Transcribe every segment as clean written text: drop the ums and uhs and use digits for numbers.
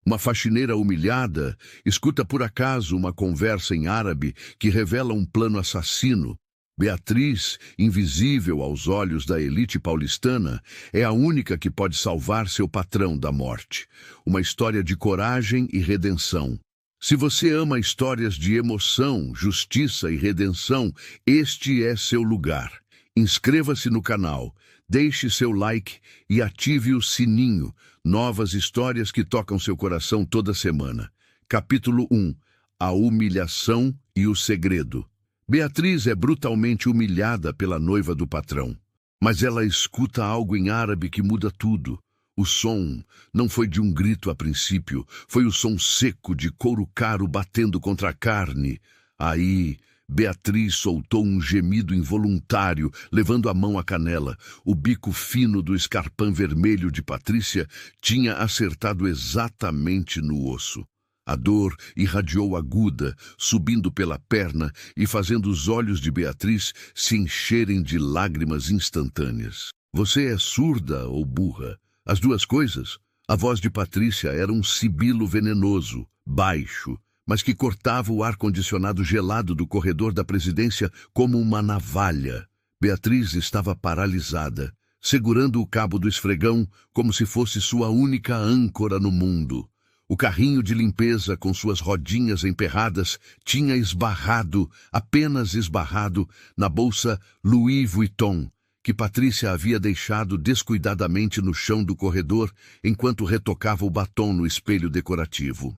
Uma faxineira humilhada escuta por acaso uma conversa em árabe que revela um plano assassino. Beatriz, invisível aos olhos da elite paulistana, é a única que pode salvar seu patrão da morte. Uma história de coragem e redenção. Se você ama histórias de emoção, justiça e redenção, este é seu lugar. Inscreva-se no canal, deixe seu like e ative o sininho. Novas histórias que tocam seu coração toda semana. Capítulo 1. A humilhação e o segredo. Beatriz é brutalmente humilhada pela noiva do patrão. Mas ela escuta algo em árabe que muda tudo. O som não foi de um grito a princípio, foi o som seco de couro caro batendo contra a carne. Aí, Beatriz soltou um gemido involuntário, levando a mão à canela. O bico fino do escarpão vermelho de Patrícia tinha acertado exatamente no osso. A dor irradiou aguda, subindo pela perna e fazendo os olhos de Beatriz se encherem de lágrimas instantâneas. Você é surda ou burra? As duas coisas. A voz de Patrícia era um sibilo venenoso, baixo, mas que cortava o ar-condicionado gelado do corredor da presidência como uma navalha. Beatriz estava paralisada, segurando o cabo do esfregão como se fosse sua única âncora no mundo. O carrinho de limpeza, com suas rodinhas emperradas, tinha apenas esbarrado, na bolsa Louis Vuitton, que Patrícia havia deixado descuidadamente no chão do corredor enquanto retocava o batom no espelho decorativo.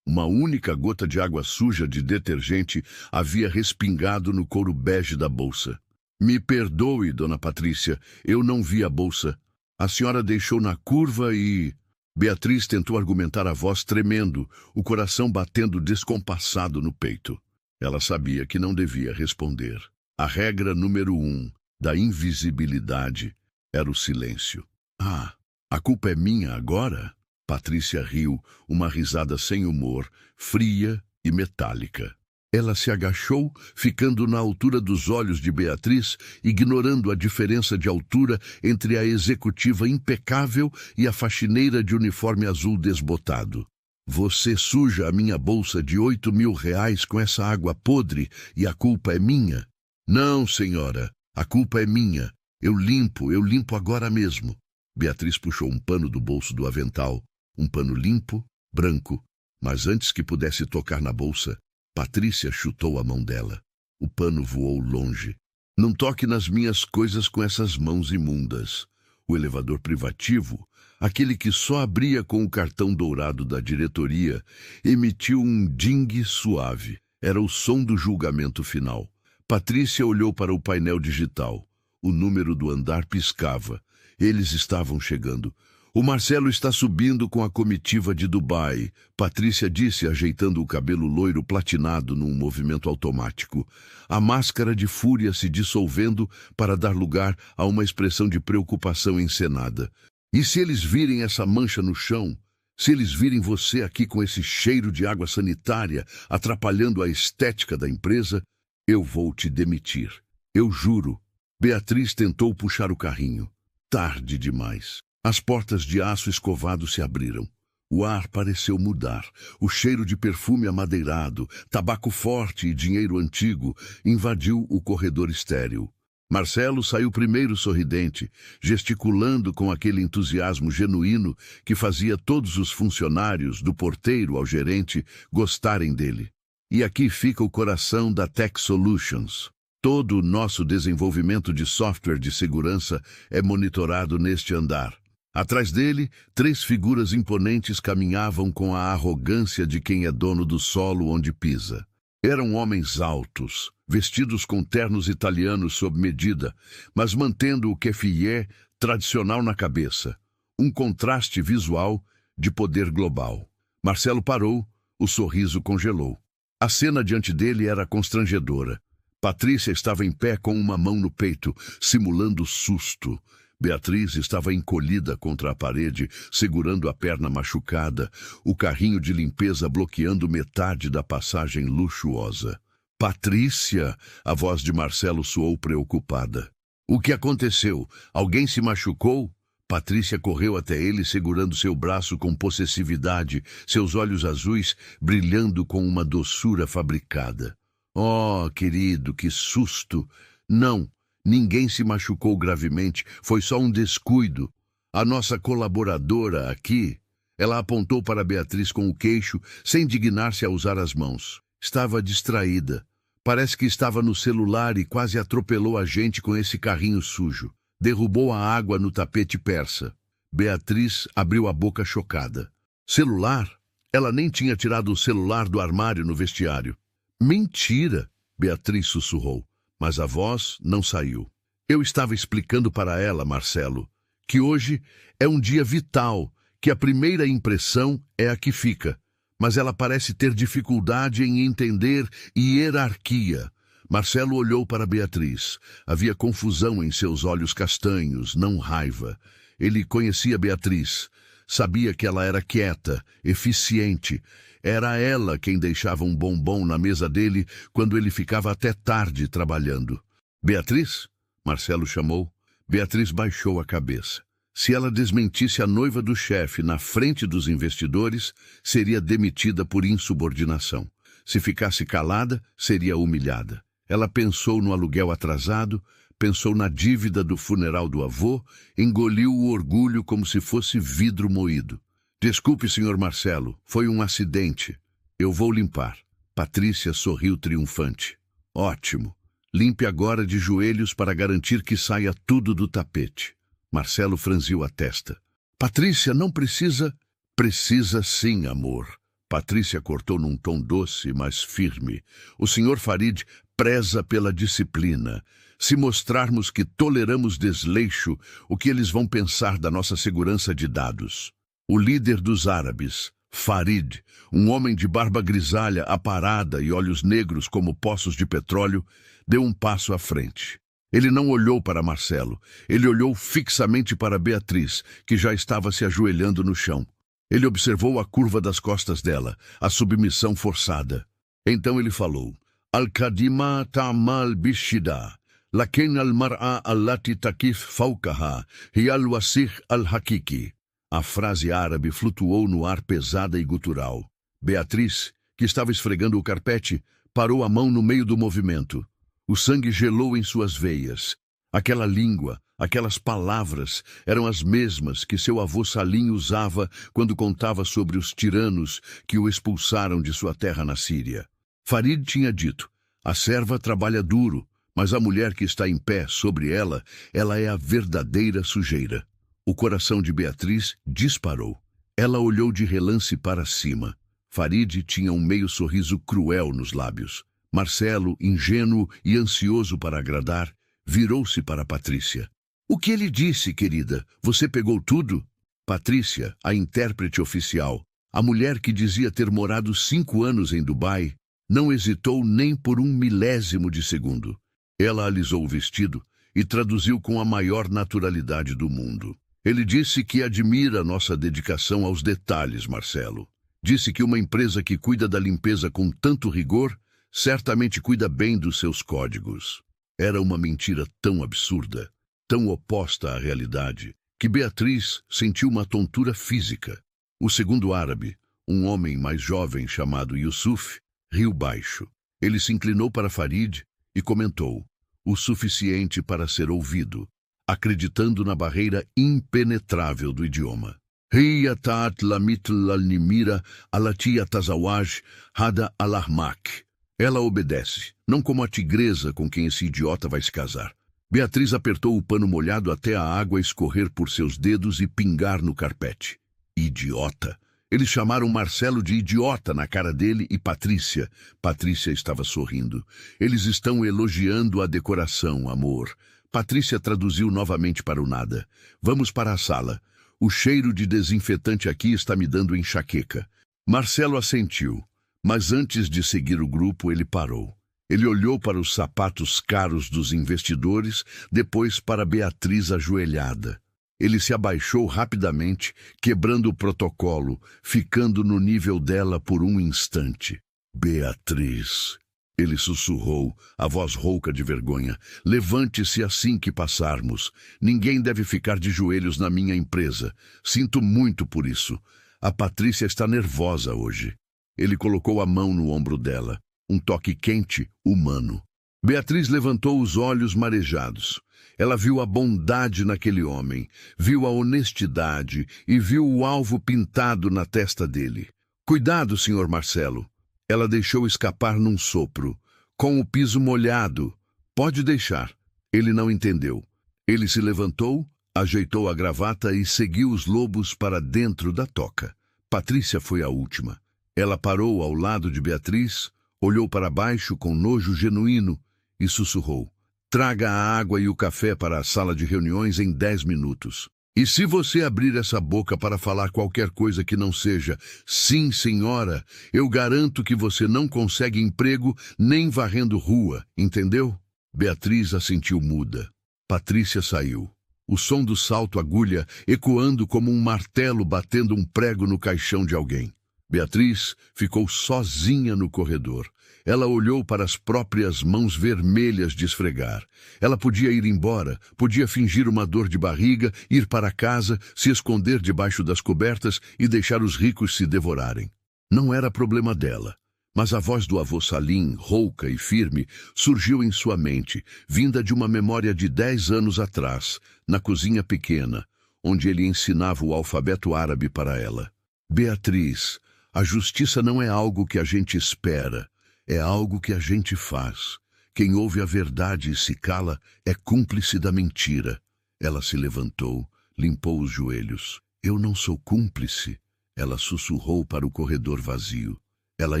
Uma única gota de água suja de detergente havia respingado no couro bege da bolsa. Me perdoe, dona Patrícia, eu não vi a bolsa. A senhora deixou na curva e... Beatriz tentou argumentar, a voz tremendo, o coração batendo descompassado no peito. Ela sabia que não devia responder. A regra número 1 da invisibilidade era o silêncio. Ah, a culpa é minha agora? Patrícia riu, uma risada sem humor, fria e metálica. Ela se agachou, ficando na altura dos olhos de Beatriz, ignorando a diferença de altura entre a executiva impecável e a faxineira de uniforme azul desbotado. Você suja a minha bolsa de R$8.000 com essa água podre e a culpa é minha? Não, senhora, a culpa é minha. Eu limpo agora mesmo. Beatriz puxou um pano do bolso do avental, um pano limpo, branco, mas antes que pudesse tocar na bolsa, Patrícia chutou a mão dela. O pano voou longe. Não toque nas minhas coisas com essas mãos imundas. O elevador privativo, aquele que só abria com o cartão dourado da diretoria, emitiu um ding suave. Era o som do julgamento final. Patrícia olhou para o painel digital. O número do andar piscava. Eles estavam chegando. O Marcelo está subindo com a comitiva de Dubai, Patrícia disse, ajeitando o cabelo loiro platinado num movimento automático. A máscara de fúria se dissolvendo para dar lugar a uma expressão de preocupação encenada. E se eles virem essa mancha no chão? Se eles virem você aqui com esse cheiro de água sanitária, atrapalhando a estética da empresa, eu vou te demitir. Eu juro. Beatriz tentou puxar o carrinho. Tarde demais. As portas de aço escovado se abriram. O ar pareceu mudar. O cheiro de perfume amadeirado, tabaco forte e dinheiro antigo invadiu o corredor estéril. Marcelo saiu primeiro sorridente, gesticulando com aquele entusiasmo genuíno que fazia todos os funcionários, do porteiro ao gerente, gostarem dele. E aqui fica o coração da Tech Solutions. Todo o nosso desenvolvimento de software de segurança é monitorado neste andar. Atrás dele, 3 figuras imponentes caminhavam com a arrogância de quem é dono do solo onde pisa. Eram homens altos, vestidos com ternos italianos sob medida, mas mantendo o keffiyeh tradicional na cabeça. Um contraste visual de poder global. Marcelo parou, o sorriso congelou. A cena diante dele era constrangedora. Patrícia estava em pé com uma mão no peito, simulando susto. Beatriz estava encolhida contra a parede, segurando a perna machucada, o carrinho de limpeza bloqueando metade da passagem luxuosa. Patrícia! A voz de Marcelo soou preocupada. O que aconteceu? Alguém se machucou? Patrícia correu até ele segurando seu braço com possessividade, seus olhos azuis brilhando com uma doçura fabricada. Oh, querido, que susto! Não, ninguém se machucou gravemente, foi só um descuido. A nossa colaboradora aqui... Ela apontou para Beatriz com o queixo, sem dignar-se a usar as mãos. Estava distraída. Parece que estava no celular e quase atropelou a gente com esse carrinho sujo. Derrubou a água no tapete persa. Beatriz abriu a boca chocada. Celular? Ela nem tinha tirado o celular do armário no vestiário. Mentira! Beatriz sussurrou, mas a voz não saiu. Eu estava explicando para ela, Marcelo, que hoje é um dia vital, que a primeira impressão é a que fica, mas ela parece ter dificuldade em entender hierarquia. Marcelo olhou para Beatriz. Havia confusão em seus olhos castanhos, não raiva. Ele conhecia Beatriz. Sabia que ela era quieta, eficiente. Era ela quem deixava um bombom na mesa dele quando ele ficava até tarde trabalhando. Beatriz? Marcelo chamou. Beatriz baixou a cabeça. Se ela desmentisse a noiva do chefe na frente dos investidores, seria demitida por insubordinação. Se ficasse calada, seria humilhada. Ela pensou no aluguel atrasado, pensou na dívida do funeral do avô, engoliu o orgulho como se fosse vidro moído. Desculpe, senhor Marcelo, foi um acidente. Eu vou limpar. Patrícia sorriu triunfante. Ótimo. Limpe agora de joelhos para garantir que saia tudo do tapete. Marcelo franziu a testa. Patrícia não precisa... Precisa sim, amor. Patrícia cortou num tom doce, mas firme. O senhor Farid preza pela disciplina. Se mostrarmos que toleramos desleixo, o que eles vão pensar da nossa segurança de dados? O líder dos árabes, Farid, um homem de barba grisalha, aparada e olhos negros como poços de petróleo, deu um passo à frente. Ele não olhou para Marcelo. Ele olhou fixamente para Beatriz, que já estava se ajoelhando no chão. Ele observou a curva das costas dela, a submissão forçada. Então ele falou: Al-Kadima ta'mal bishida, lakin al-mar'a allati takif fawkaha, hi al-wasih al-hakiki. A frase árabe flutuou no ar pesada e gutural. Beatriz, que estava esfregando o carpete, parou a mão no meio do movimento. O sangue gelou em suas veias. Aquela língua, aquelas palavras, eram as mesmas que seu avô Salim usava quando contava sobre os tiranos que o expulsaram de sua terra na Síria. Farid tinha dito: a serva trabalha duro, mas a mulher que está em pé sobre ela, ela é a verdadeira sujeira. O coração de Beatriz disparou. Ela olhou de relance para cima. Farid tinha um meio sorriso cruel nos lábios. Marcelo, ingênuo e ansioso para agradar, virou-se para Patrícia. O que ele disse, querida? Você pegou tudo? Patrícia, a intérprete oficial, a mulher que dizia ter morado 5 anos em Dubai, não hesitou nem por 1/1000 de segundo. Ela alisou o vestido e traduziu com a maior naturalidade do mundo. Ele disse que admira nossa dedicação aos detalhes, Marcelo. Disse que uma empresa que cuida da limpeza com tanto rigor certamente cuida bem dos seus códigos. Era uma mentira tão absurda, tão oposta à realidade, que Beatriz sentiu uma tontura física. O segundo árabe, um homem mais jovem chamado Yusuf, riu baixo. Ele se inclinou para Farid e comentou, o suficiente para ser ouvido, acreditando na barreira impenetrável do idioma. Hiya ta'at lamitl al-nimira alati atazawaj hada al-ahmak. Ela obedece, não como a tigresa com quem esse idiota vai se casar. Beatriz apertou o pano molhado até a água escorrer por seus dedos e pingar no carpete. Idiota! Eles chamaram Marcelo de idiota na cara dele e Patrícia. Patrícia estava sorrindo. Eles estão elogiando a decoração, amor. Patrícia traduziu novamente para o nada. Vamos para a sala. O cheiro de desinfetante aqui está me dando enxaqueca. Marcelo assentiu. Mas antes de seguir o grupo, ele parou. Ele olhou para os sapatos caros dos investidores, depois para Beatriz ajoelhada. Ele se abaixou rapidamente, quebrando o protocolo, ficando no nível dela por um instante. Beatriz. Ele sussurrou, a voz rouca de vergonha. Levante-se assim que passarmos. Ninguém deve ficar de joelhos na minha empresa. Sinto muito por isso. A Patrícia está nervosa hoje. Ele colocou a mão no ombro dela. Um toque quente, humano. Beatriz levantou os olhos marejados. Ela viu a bondade naquele homem, viu a honestidade e viu o alvo pintado na testa dele. Cuidado, Sr. Marcelo. Ela deixou escapar num sopro. Com o piso molhado. Pode deixar. Ele não entendeu. Ele se levantou, ajeitou a gravata e seguiu os lobos para dentro da toca. Patrícia foi a última. Ela parou ao lado de Beatriz, olhou para baixo com nojo genuíno e sussurrou. Traga a água e o café para a sala de reuniões em 10 minutos. E se você abrir essa boca para falar qualquer coisa que não seja sim, senhora, eu garanto que você não consegue emprego nem varrendo rua, entendeu? Beatriz assentiu muda. Patrícia saiu. O som do salto agulha ecoando como um martelo batendo um prego no caixão de alguém. Beatriz ficou sozinha no corredor. Ela olhou para as próprias mãos vermelhas de esfregar. Ela podia ir embora, podia fingir uma dor de barriga, ir para casa, se esconder debaixo das cobertas e deixar os ricos se devorarem. Não era problema dela. Mas a voz do avô Salim, rouca e firme, surgiu em sua mente, vinda de uma memória de 10 anos atrás, na cozinha pequena, onde ele ensinava o alfabeto árabe para ela. Beatriz, a justiça não é algo que a gente espera. É algo que a gente faz. Quem ouve a verdade e se cala é cúmplice da mentira. Ela se levantou, limpou os joelhos. Eu não sou cúmplice. Ela sussurrou para o corredor vazio. Ela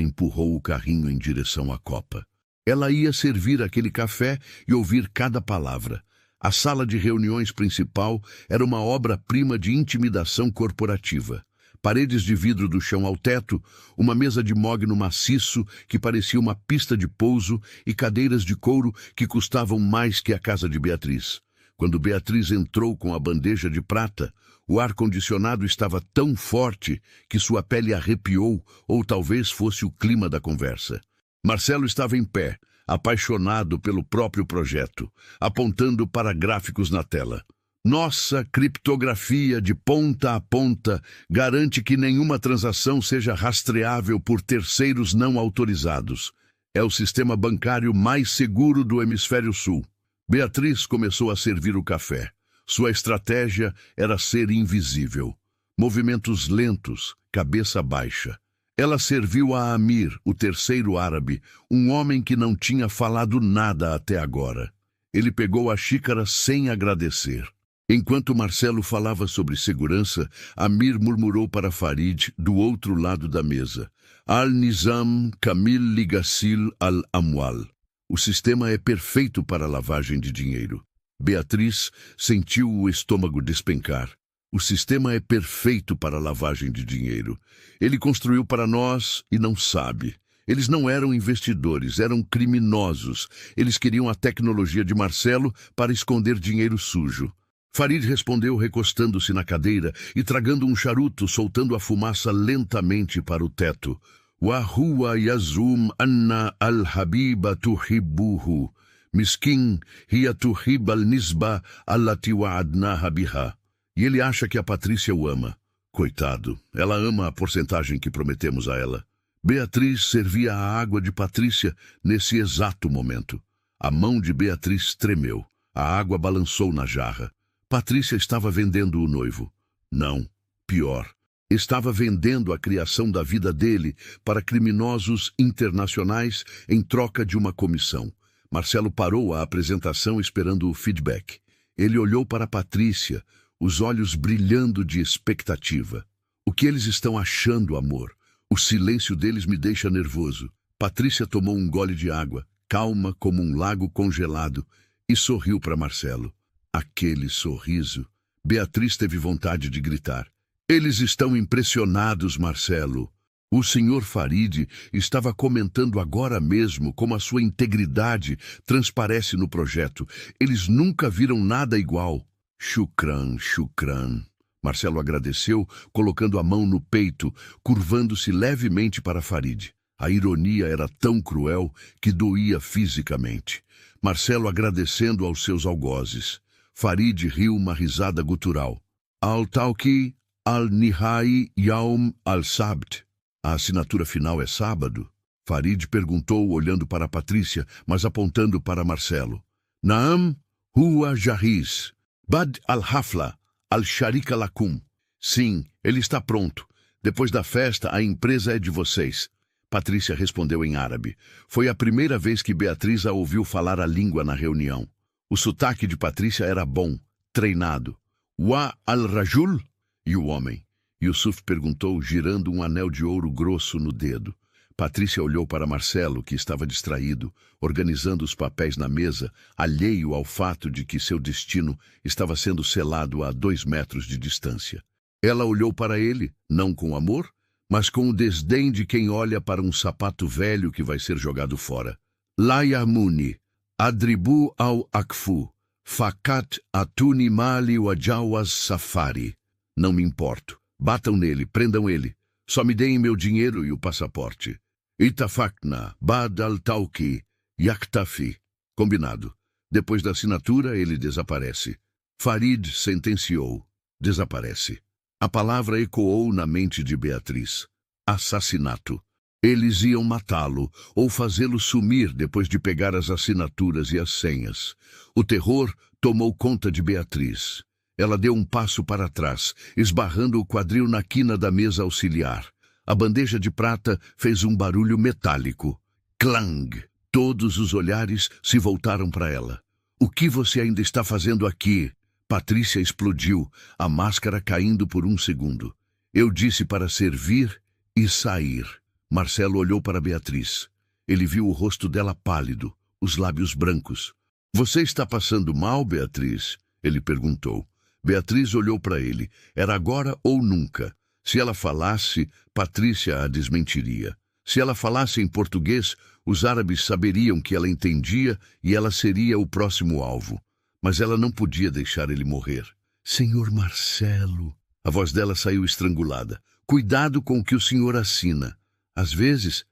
empurrou o carrinho em direção à copa. Ela ia servir aquele café e ouvir cada palavra. A sala de reuniões principal era uma obra-prima de intimidação corporativa. Paredes de vidro do chão ao teto, uma mesa de mogno maciço que parecia uma pista de pouso e cadeiras de couro que custavam mais que a casa de Beatriz. Quando Beatriz entrou com a bandeja de prata, o ar-condicionado estava tão forte que sua pele arrepiou, ou talvez fosse o clima da conversa. Marcelo estava em pé, apaixonado pelo próprio projeto, apontando para gráficos na tela. Nossa criptografia de ponta a ponta garante que nenhuma transação seja rastreável por terceiros não autorizados. É o sistema bancário mais seguro do Hemisfério Sul. Beatriz começou a servir o café. Sua estratégia era ser invisível. Movimentos lentos, cabeça baixa. Ela serviu a Amir, o terceiro árabe, um homem que não tinha falado nada até agora. Ele pegou a xícara sem agradecer. Enquanto Marcelo falava sobre segurança, Amir murmurou para Farid, do outro lado da mesa. Al-Nizam Kamil Ligassil Al-Amwal. O sistema é perfeito para lavagem de dinheiro. Beatriz sentiu o estômago despencar. O sistema é perfeito para lavagem de dinheiro. Ele construiu para nós e não sabe. Eles não eram investidores, eram criminosos. Eles queriam a tecnologia de Marcelo para esconder dinheiro sujo. Farid respondeu recostando-se na cadeira e tragando um charuto, soltando a fumaça lentamente para o teto. Wa huwa yazum anna al-habiba tuhibbuhu. Miskin hiya tuhib al-nisba allati wa'adnaha biha. E ele acha que a Patrícia o ama. Coitado, ela ama a porcentagem que prometemos a ela. Beatriz servia a água de Patrícia nesse exato momento. A mão de Beatriz tremeu. A água balançou na jarra. Patrícia estava vendendo o noivo. Não, pior. Estava vendendo a criação da vida dele para criminosos internacionais em troca de uma comissão. Marcelo parou a apresentação esperando o feedback. Ele olhou para Patrícia, os olhos brilhando de expectativa. O que eles estão achando, amor? O silêncio deles me deixa nervoso. Patrícia tomou um gole de água, calma como um lago congelado, e sorriu para Marcelo. Aquele sorriso. Beatriz teve vontade de gritar. Eles estão impressionados, Marcelo. O senhor Farid estava comentando agora mesmo como a sua integridade transparece no projeto. Eles nunca viram nada igual. Shukran, shukran. Marcelo agradeceu, colocando a mão no peito, curvando-se levemente para Farid. A ironia era tão cruel que doía fisicamente. Marcelo agradecendo aos seus algozes. Farid riu uma risada gutural. Al-Tawqi al-Nihai Yaum al-Sabt. A assinatura final é sábado? Farid perguntou, olhando para Patrícia, mas apontando para Marcelo. Naam huwa jahiz. Bad al-Hafla al-Sharika lakum. Sim, ele está pronto. Depois da festa, a empresa é de vocês. Patrícia respondeu em árabe. Foi a primeira vez que Beatriz a ouviu falar a língua na reunião. O sotaque de Patrícia era bom, treinado. Wa al-Rajul? E o homem? Yusuf perguntou, girando um anel de ouro grosso no dedo. Patrícia olhou para Marcelo, que estava distraído, organizando os papéis na mesa, alheio ao fato de que seu destino estava sendo selado a 2 metros de distância. Ela olhou para ele, não com amor, mas com o desdém de quem olha para um sapato velho que vai ser jogado fora. La yamuni, adribu ao akfu, fakat atuni mali wajawaz safari. Não me importo. Batam nele, prendam ele. Só me deem meu dinheiro e o passaporte. Itafakna, badal tauki, yaktafi. Combinado. Depois da assinatura, ele desaparece. Farid sentenciou. Desaparece. A palavra ecoou na mente de Beatriz. Assassinato. Eles iam matá-lo ou fazê-lo sumir depois de pegar as assinaturas e as senhas. O terror tomou conta de Beatriz. Ela deu um passo para trás, esbarrando o quadril na quina da mesa auxiliar. A bandeja de prata fez um barulho metálico. Clang! Todos os olhares se voltaram para ela. O que você ainda está fazendo aqui? Patrícia explodiu, a máscara caindo por um segundo. Eu disse para servir e sair. Marcelo olhou para Beatriz. Ele viu o rosto dela pálido, os lábios brancos. Você está passando mal, Beatriz? Ele perguntou. Beatriz olhou para ele. Era agora ou nunca. Se ela falasse, Patrícia a desmentiria. Se ela falasse em português, os árabes saberiam que ela entendia e ela seria o próximo alvo. Mas ela não podia deixar ele morrer. Senhor Marcelo. A voz dela saiu estrangulada. Cuidado com o que o senhor assina. Às vezes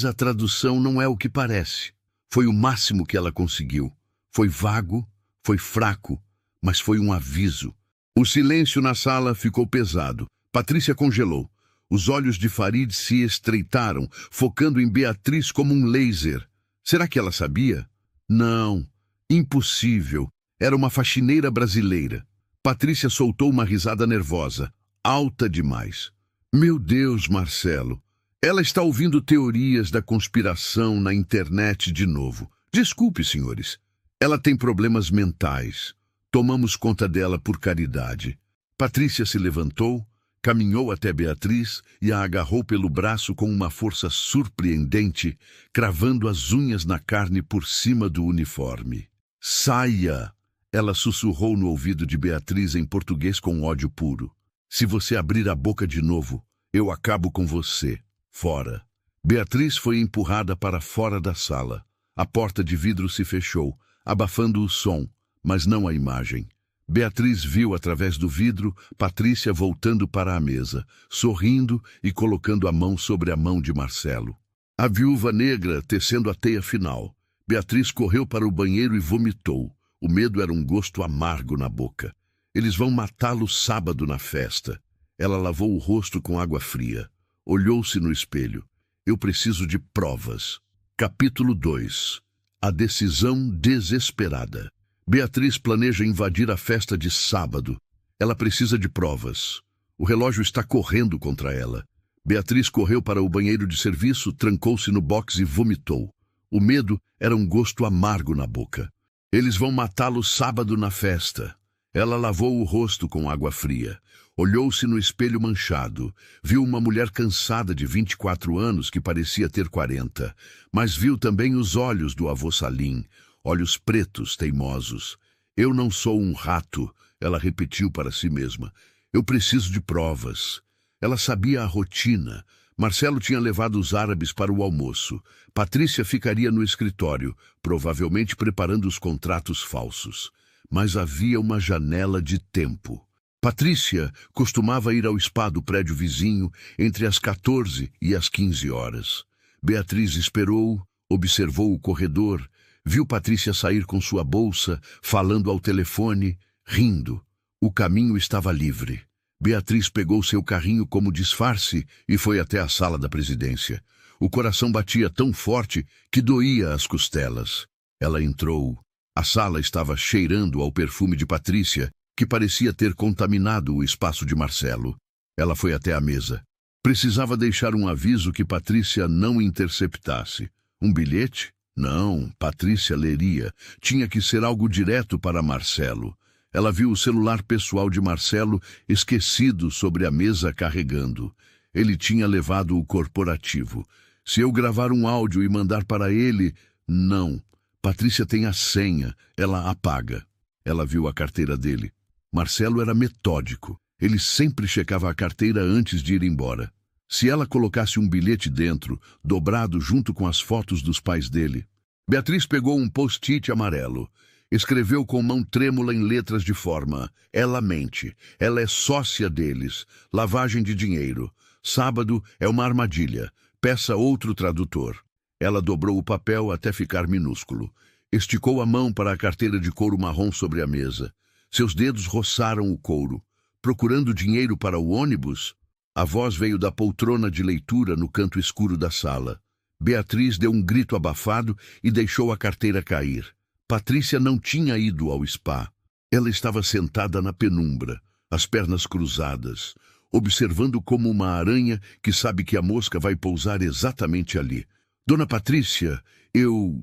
a tradução não é o que parece. Foi o máximo que ela conseguiu. Foi vago, foi fraco, mas foi um aviso. O silêncio na sala ficou pesado. Patrícia congelou. Os olhos de Farid se estreitaram, focando em Beatriz como um laser. Será que ela sabia? Não. Impossível. Era uma faxineira brasileira. Patrícia soltou uma risada nervosa, alta demais. Meu Deus, Marcelo. Ela está ouvindo teorias da conspiração na internet de novo. Desculpe, senhores. Ela tem problemas mentais. Tomamos conta dela por caridade. Patrícia se levantou, caminhou até Beatriz e a agarrou pelo braço com uma força surpreendente, cravando as unhas na carne por cima do uniforme. Saia! Ela sussurrou no ouvido de Beatriz em português com ódio puro. Se você abrir a boca de novo, eu acabo com você. Fora. Beatriz foi empurrada para fora da sala. A porta de vidro se fechou, abafando o som, mas não a imagem. Beatriz viu através do vidro Patrícia voltando para a mesa, sorrindo e colocando a mão sobre a mão de Marcelo. A viúva negra tecendo a teia final. Beatriz correu para o banheiro e vomitou. O medo era um gosto amargo na boca. Eles vão matá-lo sábado na festa. Ela lavou o rosto com água fria. Olhou-se no espelho. Eu preciso de provas. Capítulo 2. A decisão desesperada. Beatriz planeja invadir a festa de sábado. Ela precisa de provas. O relógio está correndo contra ela. Beatriz correu para o banheiro de serviço, trancou-se no box e vomitou. O medo era um gosto amargo na boca. Eles vão matá-lo sábado na festa. Ela lavou o rosto com água fria. Olhou-se no espelho manchado. Viu uma mulher cansada de 24 anos que parecia ter 40. Mas viu também os olhos do avô Salim. Olhos pretos, teimosos. Eu não sou um rato, ela repetiu para si mesma. Eu preciso de provas. Ela sabia a rotina. Marcelo tinha levado os árabes para o almoço. Patrícia ficaria no escritório, provavelmente preparando os contratos falsos. Mas havia uma janela de tempo. Patrícia costumava ir ao spa do prédio vizinho entre as 14 e as 15 horas. Beatriz esperou, observou o corredor, viu Patrícia sair com sua bolsa, falando ao telefone, rindo. O caminho estava livre. Beatriz pegou seu carrinho como disfarce e foi até a sala da presidência. O coração batia tão forte que doía as costelas. Ela entrou. A sala estava cheirando ao perfume de Patrícia, que parecia ter contaminado o espaço de Marcelo. Ela foi até a mesa. Precisava deixar um aviso que Patrícia não interceptasse. Um bilhete? Não, Patrícia leria. Tinha que ser algo direto para Marcelo. Ela viu o celular pessoal de Marcelo esquecido sobre a mesa carregando. Ele tinha levado o corporativo. Se eu gravar um áudio e mandar para ele... Não. Patrícia tem a senha. Ela apaga. Ela viu a carteira dele. Marcelo era metódico. Ele sempre checava a carteira antes de ir embora. Se ela colocasse um bilhete dentro, dobrado junto com as fotos dos pais dele... Beatriz pegou um post-it amarelo. Escreveu com mão trêmula em letras de forma. Ela mente. Ela é sócia deles. Lavagem de dinheiro. Sábado é uma armadilha. Peça outro tradutor. Ela dobrou o papel até ficar minúsculo. Esticou a mão para a carteira de couro marrom sobre a mesa. Seus dedos roçaram o couro. Procurando dinheiro para o ônibus? A voz veio da poltrona de leitura no canto escuro da sala. Beatriz deu um grito abafado e deixou a carteira cair. Patrícia não tinha ido ao spa. Ela estava sentada na penumbra, as pernas cruzadas, observando como uma aranha que sabe que a mosca vai pousar exatamente ali. Dona Patrícia, eu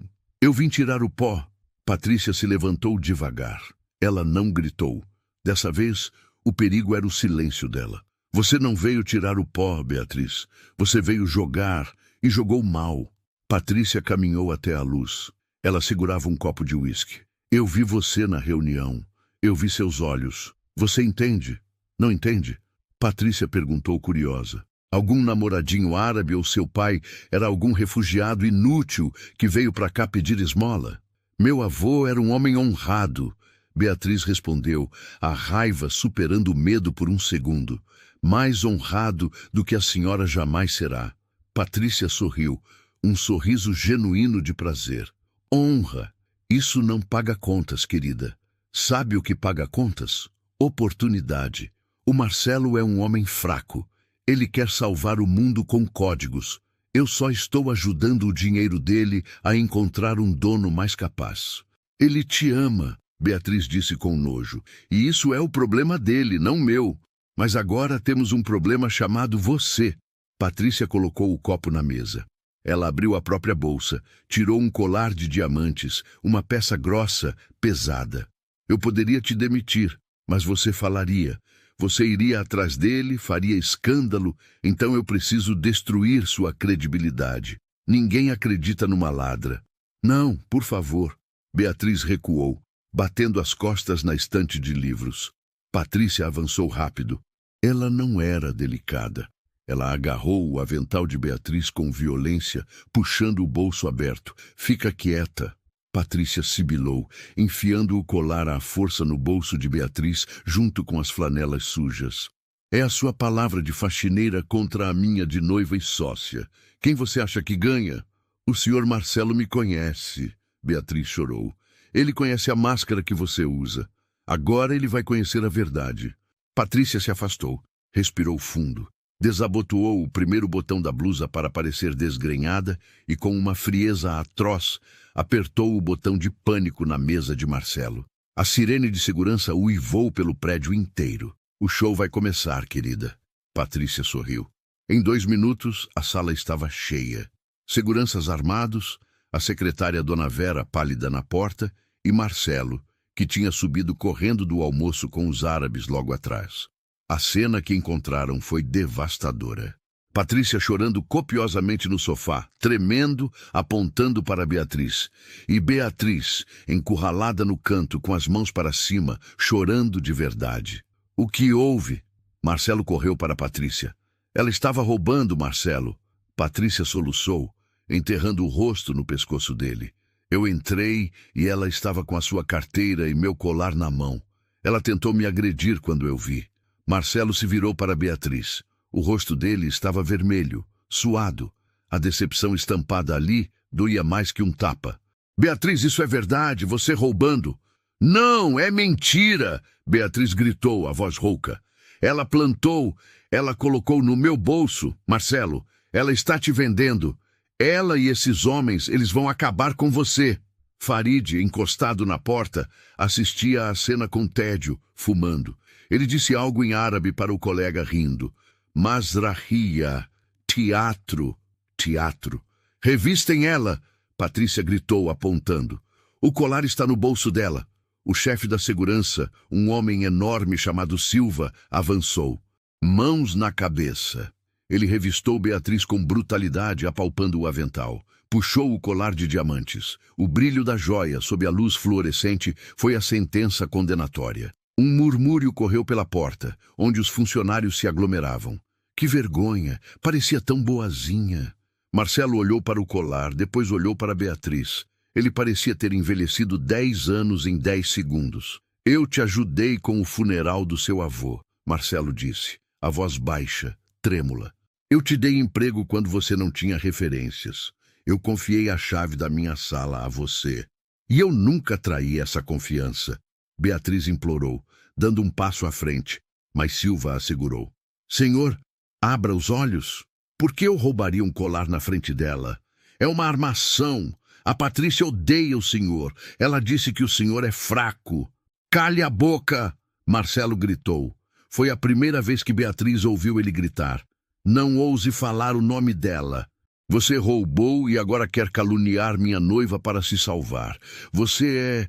vim tirar o pó. Patrícia se levantou devagar. Ela não gritou. Dessa vez, o perigo era o silêncio dela. Você não veio tirar o pó, Beatriz. Você veio jogar e jogou mal. Patrícia caminhou até a luz. Ela segurava um copo de uísque. Eu vi você na reunião. Eu vi seus olhos. Você entende? Não entende? Patrícia perguntou curiosa. Algum namoradinho árabe ou seu pai era algum refugiado inútil que veio para cá pedir esmola? Meu avô era um homem honrado. Beatriz respondeu, a raiva superando o medo por um segundo. Mais honrado do que a senhora jamais será. Patrícia sorriu, um sorriso genuíno de prazer. Honra. Isso não paga contas, querida. Sabe o que paga contas? Oportunidade. O Marcelo é um homem fraco. Ele quer salvar o mundo com códigos. Eu só estou ajudando o dinheiro dele a encontrar um dono mais capaz. Ele te ama, Beatriz disse com nojo. E isso é o problema dele, não meu. Mas agora temos um problema chamado você. Patrícia colocou o copo na mesa. Ela abriu a própria bolsa, tirou um colar de diamantes, uma peça grossa, pesada. Eu poderia te demitir, mas você falaria. Você iria atrás dele, faria escândalo, então eu preciso destruir sua credibilidade. Ninguém acredita numa ladra. Não, por favor. Beatriz recuou, batendo as costas na estante de livros. Patrícia avançou rápido. Ela não era delicada. Ela agarrou o avental de Beatriz com violência, puxando o bolso aberto. Fica quieta. Patrícia sibilou, enfiando o colar à força no bolso de Beatriz, junto com as flanelas sujas. É a sua palavra de faxineira contra a minha de noiva e sócia. Quem você acha que ganha? O senhor Marcelo me conhece. Beatriz chorou. Ele conhece a máscara que você usa. Agora ele vai conhecer a verdade. Patrícia se afastou, respirou fundo. Desabotoou o primeiro botão da blusa para parecer desgrenhada e, com uma frieza atroz, apertou o botão de pânico na mesa de Marcelo. A sirene de segurança uivou pelo prédio inteiro. O show vai começar, querida. Patrícia sorriu. Em 2 minutos, a sala estava cheia. Seguranças armados, a secretária Dona Vera pálida na porta e Marcelo, que tinha subido correndo do almoço com os árabes logo atrás. A cena que encontraram foi devastadora. Patrícia chorando copiosamente no sofá, tremendo, apontando para Beatriz. E Beatriz, encurralada no canto, com as mãos para cima, chorando de verdade. O que houve? Marcelo correu para Patrícia. Ela estava roubando Marcelo. Patrícia soluçou, enterrando o rosto no pescoço dele. Eu entrei e ela estava com a sua carteira e meu colar na mão. Ela tentou me agredir quando eu vi. Marcelo se virou para Beatriz. O rosto dele estava vermelho, suado. A decepção estampada ali doía mais que um tapa. Beatriz, isso é verdade, você roubando. Não, é mentira! Beatriz gritou, a voz rouca. Ela plantou, ela colocou no meu bolso. Marcelo, ela está te vendendo. Ela e esses homens, eles vão acabar com você. Farid, encostado na porta, assistia à cena com tédio, fumando. Ele disse algo em árabe para o colega rindo. Masrahia, teatro, teatro. Revistem ela, Patrícia gritou apontando. O colar está no bolso dela. O chefe da segurança, um homem enorme chamado Silva, avançou. Mãos na cabeça. Ele revistou Beatriz com brutalidade, apalpando o avental. Puxou o colar de diamantes. O brilho da joia, sob a luz fluorescente, foi a sentença condenatória. Um murmúrio correu pela porta, onde os funcionários se aglomeravam. Que vergonha! Parecia tão boazinha. Marcelo olhou para o colar, depois olhou para Beatriz. Ele parecia ter envelhecido 10 anos em 10 segundos. Eu te ajudei com o funeral do seu avô, Marcelo disse, a voz baixa, trêmula. Eu te dei emprego quando você não tinha referências. Eu confiei a chave da minha sala a você. E eu nunca traí essa confiança. Beatriz implorou, dando um passo à frente, mas Silva a segurou. Senhor, abra os olhos. Por que eu roubaria um colar na frente dela? É uma armação. A Patrícia odeia o senhor. Ela disse que o senhor é fraco. Cale a boca! Marcelo gritou. Foi a primeira vez que Beatriz ouviu ele gritar. Não ouse falar o nome dela. Você roubou e agora quer caluniar minha noiva para se salvar. Você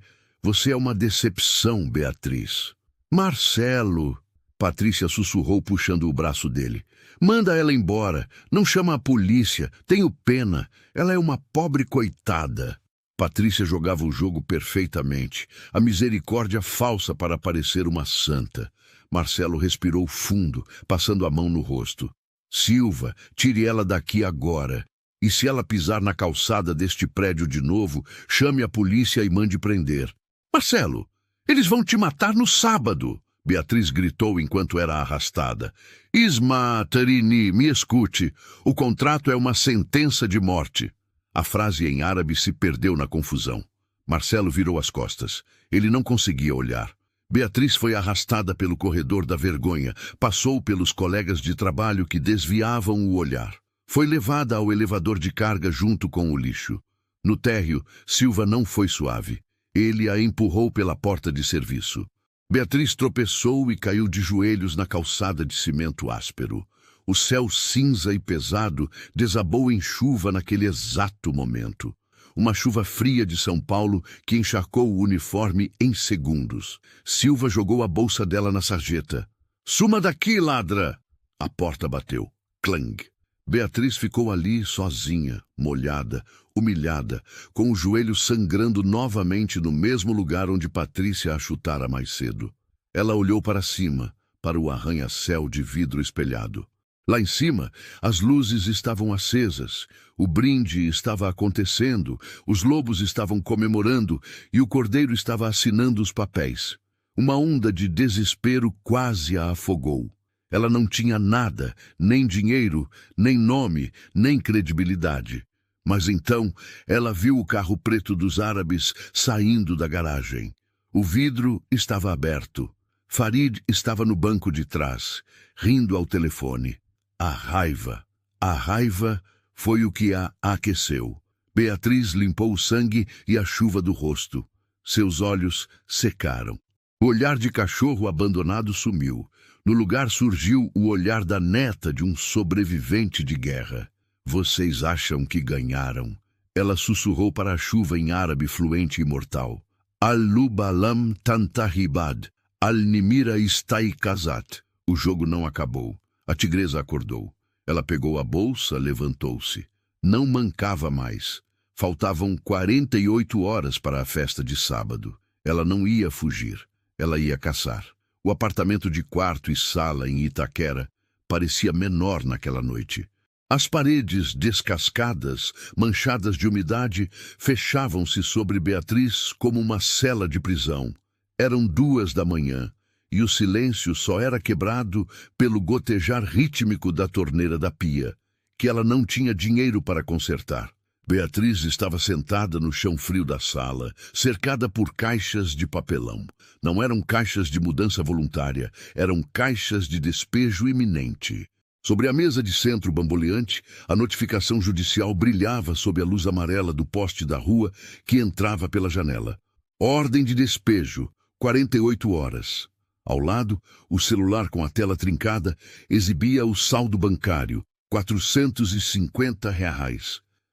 é uma decepção, Beatriz. Marcelo, Patrícia sussurrou puxando o braço dele. Manda ela embora. Não chama a polícia. Tenho pena. Ela é uma pobre coitada. Patrícia jogava o jogo perfeitamente. A misericórdia falsa para parecer uma santa. Marcelo respirou fundo, passando a mão no rosto. Silva, tire ela daqui agora. E se ela pisar na calçada deste prédio de novo, chame a polícia e mande prender. Marcelo, eles vão te matar no sábado. Beatriz gritou enquanto era arrastada. Isma Tarini, me escute. O contrato é uma sentença de morte. A frase em árabe se perdeu na confusão. Marcelo virou as costas. Ele não conseguia olhar. Beatriz foi arrastada pelo corredor da vergonha. Passou pelos colegas de trabalho que desviavam o olhar. Foi levada ao elevador de carga junto com o lixo. No térreo, Silva não foi suave. Ele a empurrou pela porta de serviço. Beatriz tropeçou e caiu de joelhos na calçada de cimento áspero. O céu cinza e pesado desabou em chuva naquele exato momento. Uma chuva fria de São Paulo que encharcou o uniforme em segundos. Silva jogou a bolsa dela na sarjeta. Suma daqui, ladra! A porta bateu. Clang! Beatriz ficou ali sozinha, molhada, humilhada, com o joelho sangrando novamente no mesmo lugar onde Patrícia a chutara mais cedo. Ela olhou para cima, para o arranha-céu de vidro espelhado. Lá em cima, as luzes estavam acesas, o brinde estava acontecendo, os lobos estavam comemorando e o cordeiro estava assinando os papéis. Uma onda de desespero quase a afogou. Ela não tinha nada, nem dinheiro, nem nome, nem credibilidade. Mas então ela viu o carro preto dos árabes saindo da garagem. O vidro estava aberto. Farid estava no banco de trás, rindo ao telefone. A raiva foi o que a aqueceu. Beatriz limpou o sangue e a chuva do rosto. Seus olhos secaram. O olhar de cachorro abandonado sumiu. No lugar surgiu o olhar da neta de um sobrevivente de guerra. Vocês acham que ganharam? Ela sussurrou para a chuva em árabe fluente e mortal. Al-Lubalam Tantahibad, Al-Nimira Istaikazat. O jogo não acabou. A tigresa acordou. Ela pegou a bolsa, levantou-se. Não mancava mais. Faltavam 48 horas para a festa de sábado. Ela não ia fugir. Ela ia caçar. O apartamento de quarto e sala em Itaquera parecia menor naquela noite. As paredes descascadas, manchadas de umidade, fechavam-se sobre Beatriz como uma cela de prisão. Eram 2 da manhã e o silêncio só era quebrado pelo gotejar rítmico da torneira da pia, que ela não tinha dinheiro para consertar. Beatriz estava sentada no chão frio da sala, cercada por caixas de papelão. Não eram caixas de mudança voluntária, eram caixas de despejo iminente. Sobre a mesa de centro bamboleante, a notificação judicial brilhava sob a luz amarela do poste da rua que entrava pela janela. Ordem de despejo, 48 horas. Ao lado, o celular com a tela trincada exibia o saldo bancário, R$ 450.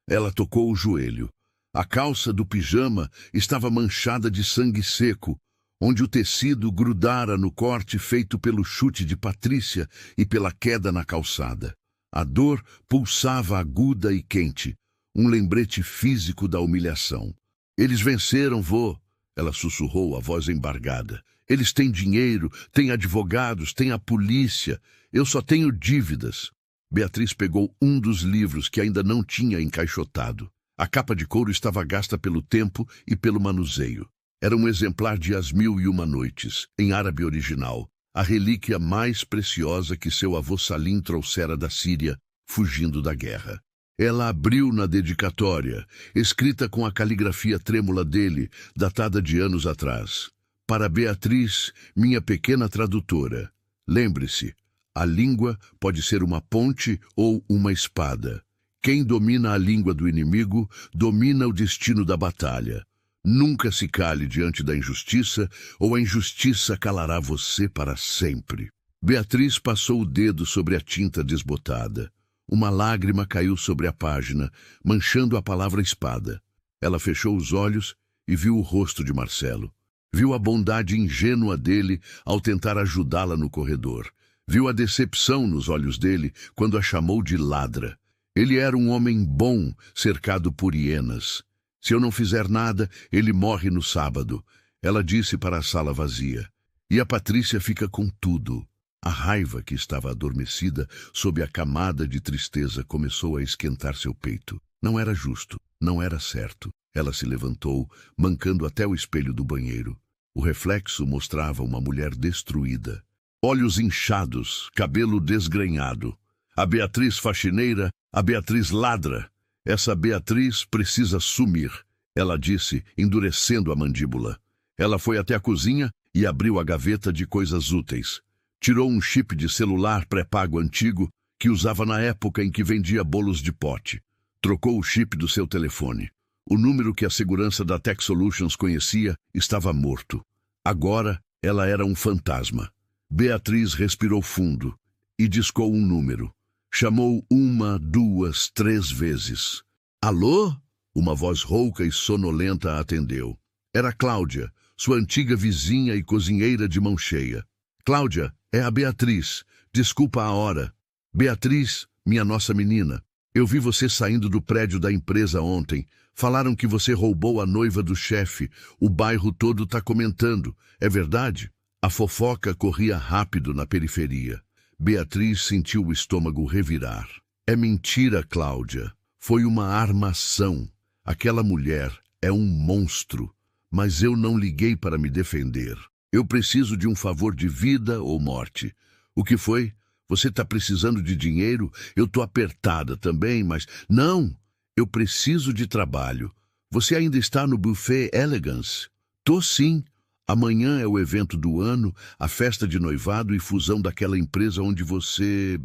Ela tocou o joelho. A calça do pijama estava manchada de sangue seco, onde o tecido grudara no corte feito pelo chute de Patrícia e pela queda na calçada. A dor pulsava aguda e quente, um lembrete físico da humilhação. Eles venceram, vô, ela sussurrou, a voz embargada. Eles têm dinheiro, têm advogados, têm a polícia. Eu só tenho dívidas. Beatriz pegou um dos livros que ainda não tinha encaixotado. A capa de couro estava gasta pelo tempo e pelo manuseio. Era um exemplar de As Mil e Uma Noites, em árabe original, a relíquia mais preciosa que seu avô Salim trouxera da Síria, fugindo da guerra. Ela abriu na dedicatória, escrita com a caligrafia trêmula dele, datada de anos atrás. Para Beatriz, minha pequena tradutora. Lembre-se, a língua pode ser uma ponte ou uma espada. Quem domina a língua do inimigo, domina o destino da batalha. Nunca se cale diante da injustiça, ou a injustiça calará você para sempre. Beatriz passou o dedo sobre a tinta desbotada. Uma lágrima caiu sobre a página, manchando a palavra espada. Ela fechou os olhos e viu o rosto de Marcelo. Viu a bondade ingênua dele ao tentar ajudá-la no corredor. Viu a decepção nos olhos dele quando a chamou de ladra. Ele era um homem bom, cercado por hienas. Se eu não fizer nada, ele morre no sábado. Ela disse para a sala vazia. E a Patrícia fica com tudo. A raiva que estava adormecida sob a camada de tristeza começou a esquentar seu peito. Não era justo, não era certo. Ela se levantou, mancando até o espelho do banheiro. O reflexo mostrava uma mulher destruída. Olhos inchados, cabelo desgrenhado. A Beatriz faxineira, a Beatriz ladra. Essa Beatriz precisa sumir, ela disse, endurecendo a mandíbula. Ela foi até a cozinha e abriu a gaveta de coisas úteis. Tirou um chip de celular pré-pago antigo que usava na época em que vendia bolos de pote. Trocou o chip do seu telefone. O número que a segurança da Tech Solutions conhecia estava morto. Agora ela era um fantasma. Beatriz respirou fundo e discou um número. Chamou 1, 2, 3 vezes. Alô? Uma voz rouca e sonolenta a atendeu. Era Cláudia, sua antiga vizinha e cozinheira de mão cheia. Cláudia, é a Beatriz. Desculpa a hora. Beatriz, minha nossa menina, eu vi você saindo do prédio da empresa ontem. Falaram que você roubou a noiva do chefe. O bairro todo tá comentando. É verdade? A fofoca corria rápido na periferia. Beatriz sentiu o estômago revirar. É mentira, Cláudia. Foi uma armação. Aquela mulher é um monstro. Mas eu não liguei para me defender. Eu preciso de um favor de vida ou morte. O que foi? Você está precisando de dinheiro? Eu estou apertada também, mas... Não! Eu preciso de trabalho. Você ainda está no Buffet Elegance? Tô sim. Amanhã é o evento do ano, a festa de noivado e fusão daquela empresa onde você...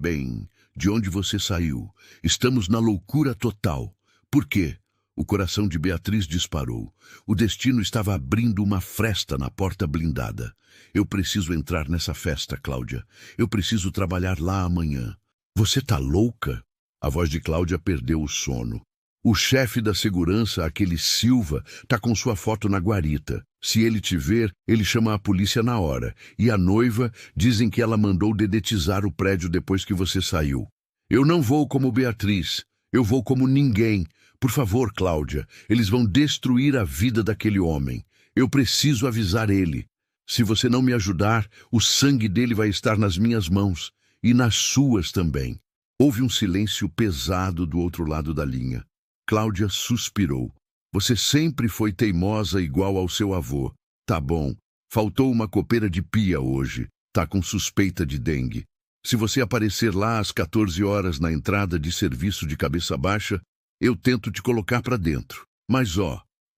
de onde você saiu. Estamos na loucura total. Por quê? O coração de Beatriz disparou. O destino estava abrindo uma fresta na porta blindada. Eu preciso entrar nessa festa, Cláudia. Eu preciso trabalhar lá amanhã. Você tá louca? A voz de Cláudia perdeu o sono. O chefe da segurança, aquele Silva, tá com sua foto na guarita. Se ele te ver, ele chama a polícia na hora. E a noiva, dizem que ela mandou dedetizar o prédio depois que você saiu. Eu não vou como Beatriz. Eu vou como ninguém. Por favor, Cláudia, eles vão destruir a vida daquele homem. Eu preciso avisar ele. Se você não me ajudar, o sangue dele vai estar nas minhas mãos. E nas suas também. Houve um silêncio pesado do outro lado da linha. Cláudia suspirou. Você sempre foi teimosa igual ao seu avô. Tá bom. Faltou uma copeira de pia hoje. Tá com suspeita de dengue. Se você aparecer lá às 14 horas na entrada de serviço de cabeça baixa, eu tento te colocar para dentro. Mas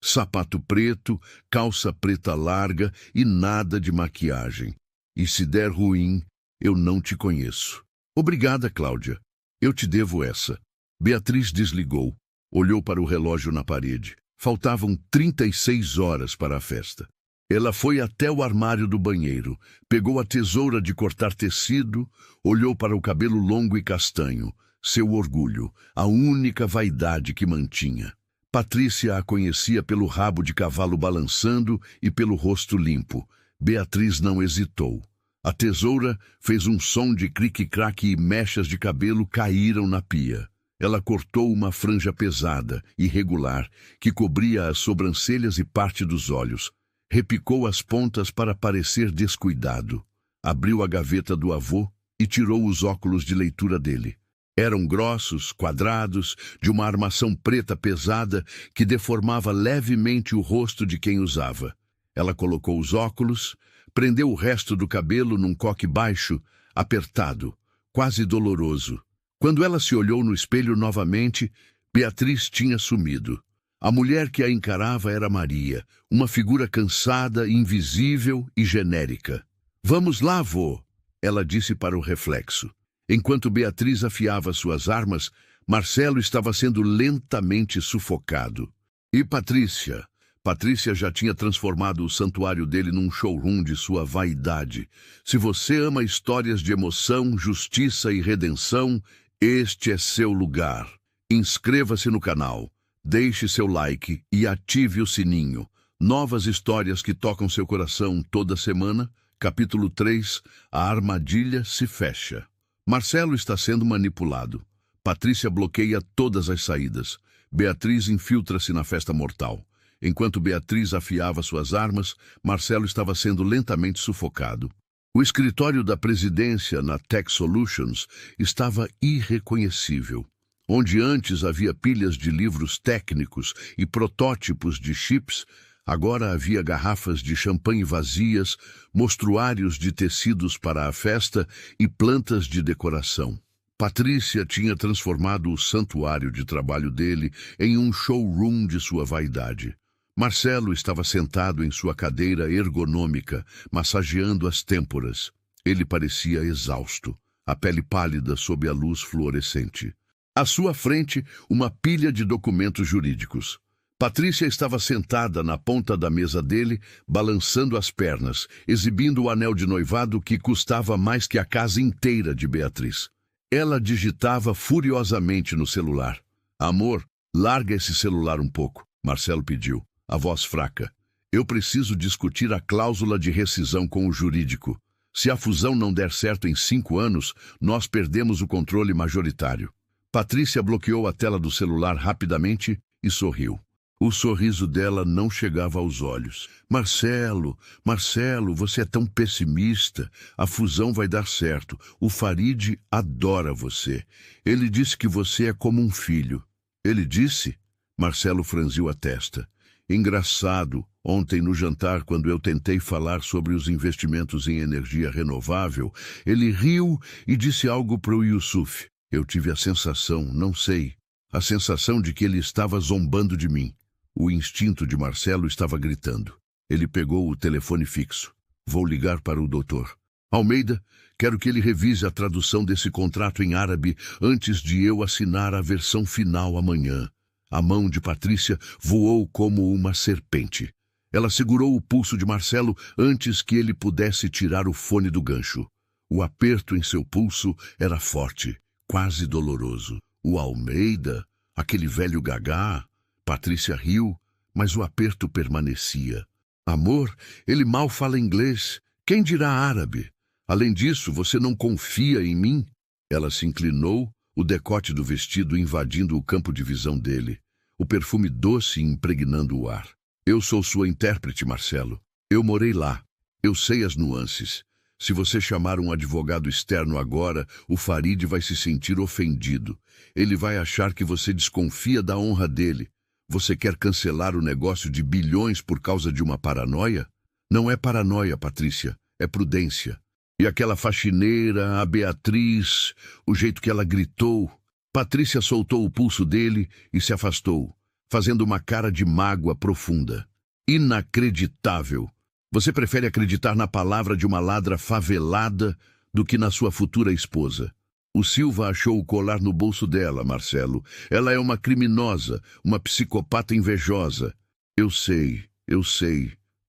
sapato preto, calça preta larga e nada de maquiagem. E se der ruim, eu não te conheço. Obrigada, Cláudia. Eu te devo essa. Beatriz desligou. Olhou para o relógio na parede. Faltavam 36 horas para a festa. Ela foi até o armário do banheiro, pegou a tesoura de cortar tecido, olhou para o cabelo longo e castanho, seu orgulho, a única vaidade que mantinha. Patrícia a conhecia pelo rabo de cavalo balançando e pelo rosto limpo. Beatriz não hesitou. A tesoura fez um som de crique-craque e mechas de cabelo caíram na pia. Ela cortou uma franja pesada, irregular, que cobria as sobrancelhas e parte dos olhos. Repicou as pontas para parecer descuidado. Abriu a gaveta do avô e tirou os óculos de leitura dele. Eram grossos, quadrados, de uma armação preta pesada que deformava levemente o rosto de quem usava. Ela colocou os óculos, prendeu o resto do cabelo num coque baixo, apertado, quase doloroso. Quando ela se olhou no espelho novamente, Beatriz tinha sumido. A mulher que a encarava era Maria, uma figura cansada, invisível e genérica. "Vamos lá, vô", ela disse para o reflexo. Enquanto Beatriz afiava suas armas, Marcelo estava sendo lentamente sufocado. E Patrícia? Patrícia já tinha transformado o santuário dele num showroom de sua vaidade. Se você ama histórias de emoção, justiça e redenção, este é seu lugar. Inscreva-se no canal, deixe seu like e ative o sininho. Novas histórias que tocam seu coração toda semana. Capítulo 3, a armadilha se fecha. Marcelo está sendo manipulado. Patrícia bloqueia todas as saídas. Beatriz infiltra-se na festa mortal. Enquanto Beatriz afiava suas armas, Marcelo estava sendo lentamente sufocado. O escritório da presidência na Tech Solutions estava irreconhecível. Onde antes havia pilhas de livros técnicos e protótipos de chips, agora havia garrafas de champanhe vazias, mostruários de tecidos para a festa e plantas de decoração. Patrícia tinha transformado o santuário de trabalho dele em um showroom de sua vaidade. Marcelo estava sentado em sua cadeira ergonômica, massageando as têmporas. Ele parecia exausto, a pele pálida sob a luz fluorescente. À sua frente, uma pilha de documentos jurídicos. Patrícia estava sentada na ponta da mesa dele, balançando as pernas, exibindo o anel de noivado que custava mais que a casa inteira de Beatriz. Ela digitava furiosamente no celular. "Amor, larga esse celular um pouco", Marcelo pediu, a voz fraca. "Eu preciso discutir a cláusula de rescisão com o jurídico. Se a fusão não der certo em 5 anos, nós perdemos o controle majoritário." Patrícia bloqueou a tela do celular rapidamente e sorriu. O sorriso dela não chegava aos olhos. Marcelo, você é tão pessimista. A fusão vai dar certo. O Farid adora você. Ele disse que você é como um filho." "Ele disse?" Marcelo franziu a testa. "Engraçado, ontem no jantar, quando eu tentei falar sobre os investimentos em energia renovável, ele riu e disse algo para o Yusuf. Eu tive a sensação, não sei, a sensação de que ele estava zombando de mim." O instinto de Marcelo estava gritando. Ele pegou o telefone fixo. "Vou ligar para o doutor. Almeida, quero que ele revise a tradução desse contrato em árabe antes de eu assinar a versão final amanhã." A mão de Patrícia voou como uma serpente. Ela segurou o pulso de Marcelo antes que ele pudesse tirar o fone do gancho. O aperto em seu pulso era forte, quase doloroso. O Almeida, aquele velho gagá. Patrícia riu, mas o aperto permanecia. "Amor, ele mal fala inglês. Quem dirá árabe? Além disso, você não confia em mim?" Ela se inclinou, o decote do vestido invadindo o campo de visão dele, o perfume doce impregnando o ar. "Eu sou sua intérprete, Marcelo. Eu morei lá. Eu sei as nuances. Se você chamar um advogado externo agora, o Farid vai se sentir ofendido. Ele vai achar que você desconfia da honra dele. Você quer cancelar o negócio de bilhões por causa de uma paranoia? Não é paranoia, Patrícia. É prudência. E aquela faxineira, a Beatriz, o jeito que ela gritou. Patrícia soltou o pulso dele e se afastou, fazendo uma cara de mágoa profunda. Inacreditável! Você prefere acreditar na palavra de uma ladra favelada do que na sua futura esposa. O Silva achou o colar no bolso dela, Marcelo. Ela é uma criminosa, uma psicopata invejosa. Eu sei.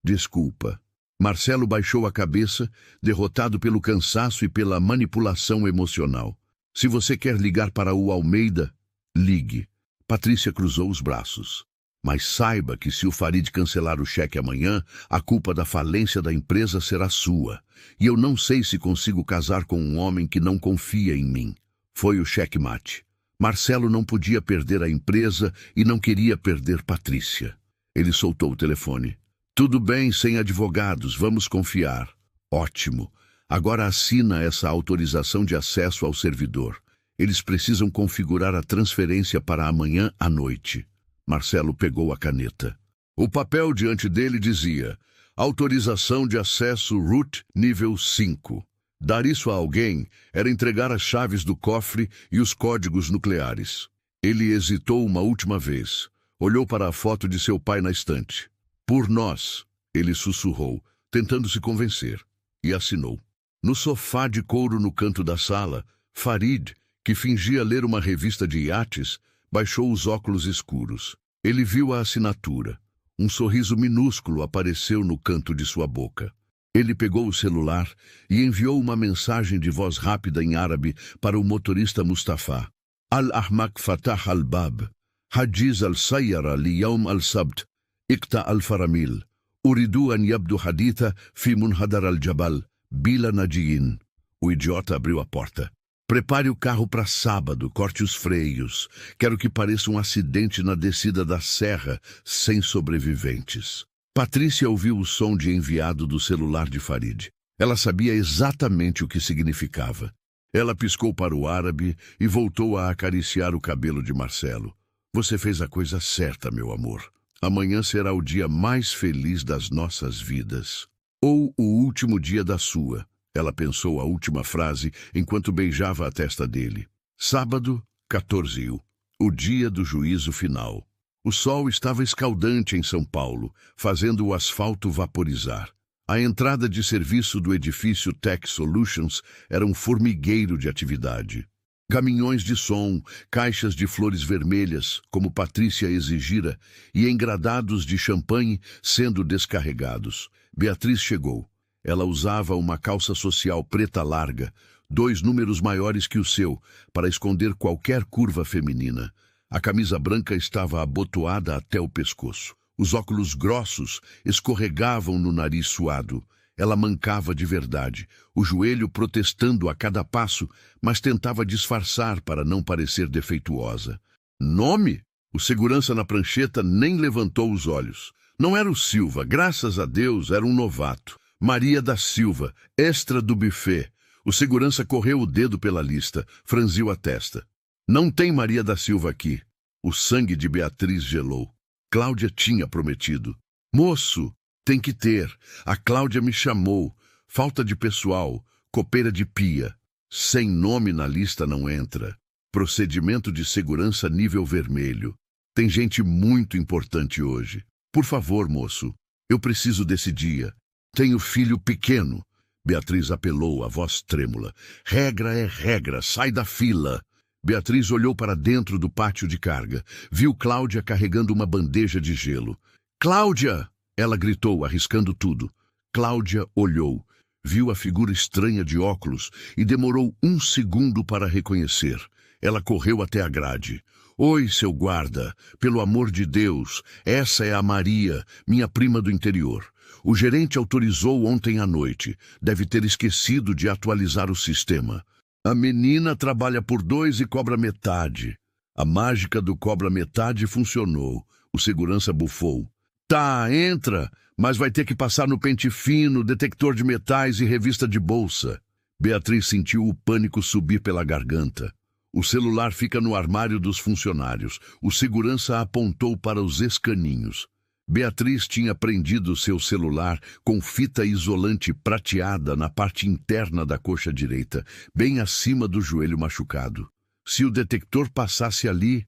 Desculpa. Marcelo baixou a cabeça, derrotado pelo cansaço e pela manipulação emocional. Se você quer ligar para o Almeida, ligue. Patrícia cruzou os braços. Mas saiba que se o Farid cancelar o cheque amanhã, a culpa da falência da empresa será sua. E eu não sei se consigo casar com um homem que não confia em mim. Foi o checkmate. Marcelo não podia perder a empresa e não queria perder Patrícia. Ele soltou o telefone. Tudo bem, sem advogados, vamos confiar. Ótimo. Agora assina essa autorização de acesso ao servidor. Eles precisam configurar a transferência para amanhã à noite. Marcelo pegou a caneta. O papel diante dele dizia: autorização de acesso root nível 5. Dar isso a alguém era entregar as chaves do cofre e os códigos nucleares. Ele hesitou uma última vez. Olhou para a foto de seu pai na estante. Por nós, ele sussurrou, tentando se convencer, e assinou. No sofá de couro no canto da sala, Farid, que fingia ler uma revista de iates, baixou os óculos escuros. Ele viu a assinatura. Um sorriso minúsculo apareceu no canto de sua boca. Ele pegou o celular e enviou uma mensagem de voz rápida em árabe para o motorista Mustafa. Al-Ahmak Fatah al-Bab. Hajiz al-Sayyara li Yawm al-Sabt. Iqta al-Faramil. Uridu an yabdu haditha fi munhadar al-Jabal. Bila Najiin. O idiota abriu a porta. Prepare o carro para sábado, corte os freios. Quero que pareça um acidente na descida da serra, sem sobreviventes. Patrícia ouviu o som de enviado do celular de Farid. Ela sabia exatamente o que significava. Ela piscou para o árabe e voltou a acariciar o cabelo de Marcelo. Você fez a coisa certa, meu amor. Amanhã será o dia mais feliz das nossas vidas. Ou o último dia da sua. Ela pensou a última frase enquanto beijava a testa dele. Sábado, 14. O dia do juízo final. O sol estava escaldante em São Paulo, fazendo o asfalto vaporizar. A entrada de serviço do edifício Tech Solutions era um formigueiro de atividade. Caminhões de som, caixas de flores vermelhas, como Patrícia exigira, e engradados de champanhe sendo descarregados. Beatriz chegou. Ela usava uma calça social preta larga, 2 números maiores que o seu, para esconder qualquer curva feminina. A camisa branca estava abotoada até o pescoço. Os óculos grossos escorregavam no nariz suado. Ela mancava de verdade, o joelho protestando a cada passo, mas tentava disfarçar para não parecer defeituosa. Nome? O segurança na prancheta nem levantou os olhos. Não era o Silva, graças a Deus, era um novato. Maria da Silva, extra do buffet. O segurança correu o dedo pela lista, franziu a testa. Não tem Maria da Silva aqui. O sangue de Beatriz gelou. Cláudia tinha prometido. Moço, tem que ter. A Cláudia me chamou. Falta de pessoal. Copeira de pia. Sem nome na lista não entra. Procedimento de segurança nível vermelho. Tem gente muito importante hoje. Por favor, moço. Eu preciso desse dia. Tenho filho pequeno. Beatriz apelou, a voz trêmula. Regra é regra. Sai da fila. Beatriz olhou para dentro do pátio de carga. Viu Cláudia carregando uma bandeja de gelo. Cláudia! Ela gritou, arriscando tudo. Cláudia olhou. Viu a figura estranha de óculos e demorou 1 segundo para reconhecer. Ela correu até a grade. Oi, seu guarda. Pelo amor de Deus. Essa é a Maria, minha prima do interior. O gerente autorizou ontem à noite. Deve ter esquecido de atualizar o sistema. A menina trabalha por 2 e cobra metade. A mágica do cobra metade funcionou. O segurança bufou. Tá, entra, mas vai ter que passar no pente fino, detector de metais e revista de bolsa. Beatriz sentiu o pânico subir pela garganta. O celular fica no armário dos funcionários. O segurança apontou para os escaninhos. Beatriz tinha prendido seu celular com fita isolante prateada na parte interna da coxa direita, bem acima do joelho machucado. Se o detector passasse ali,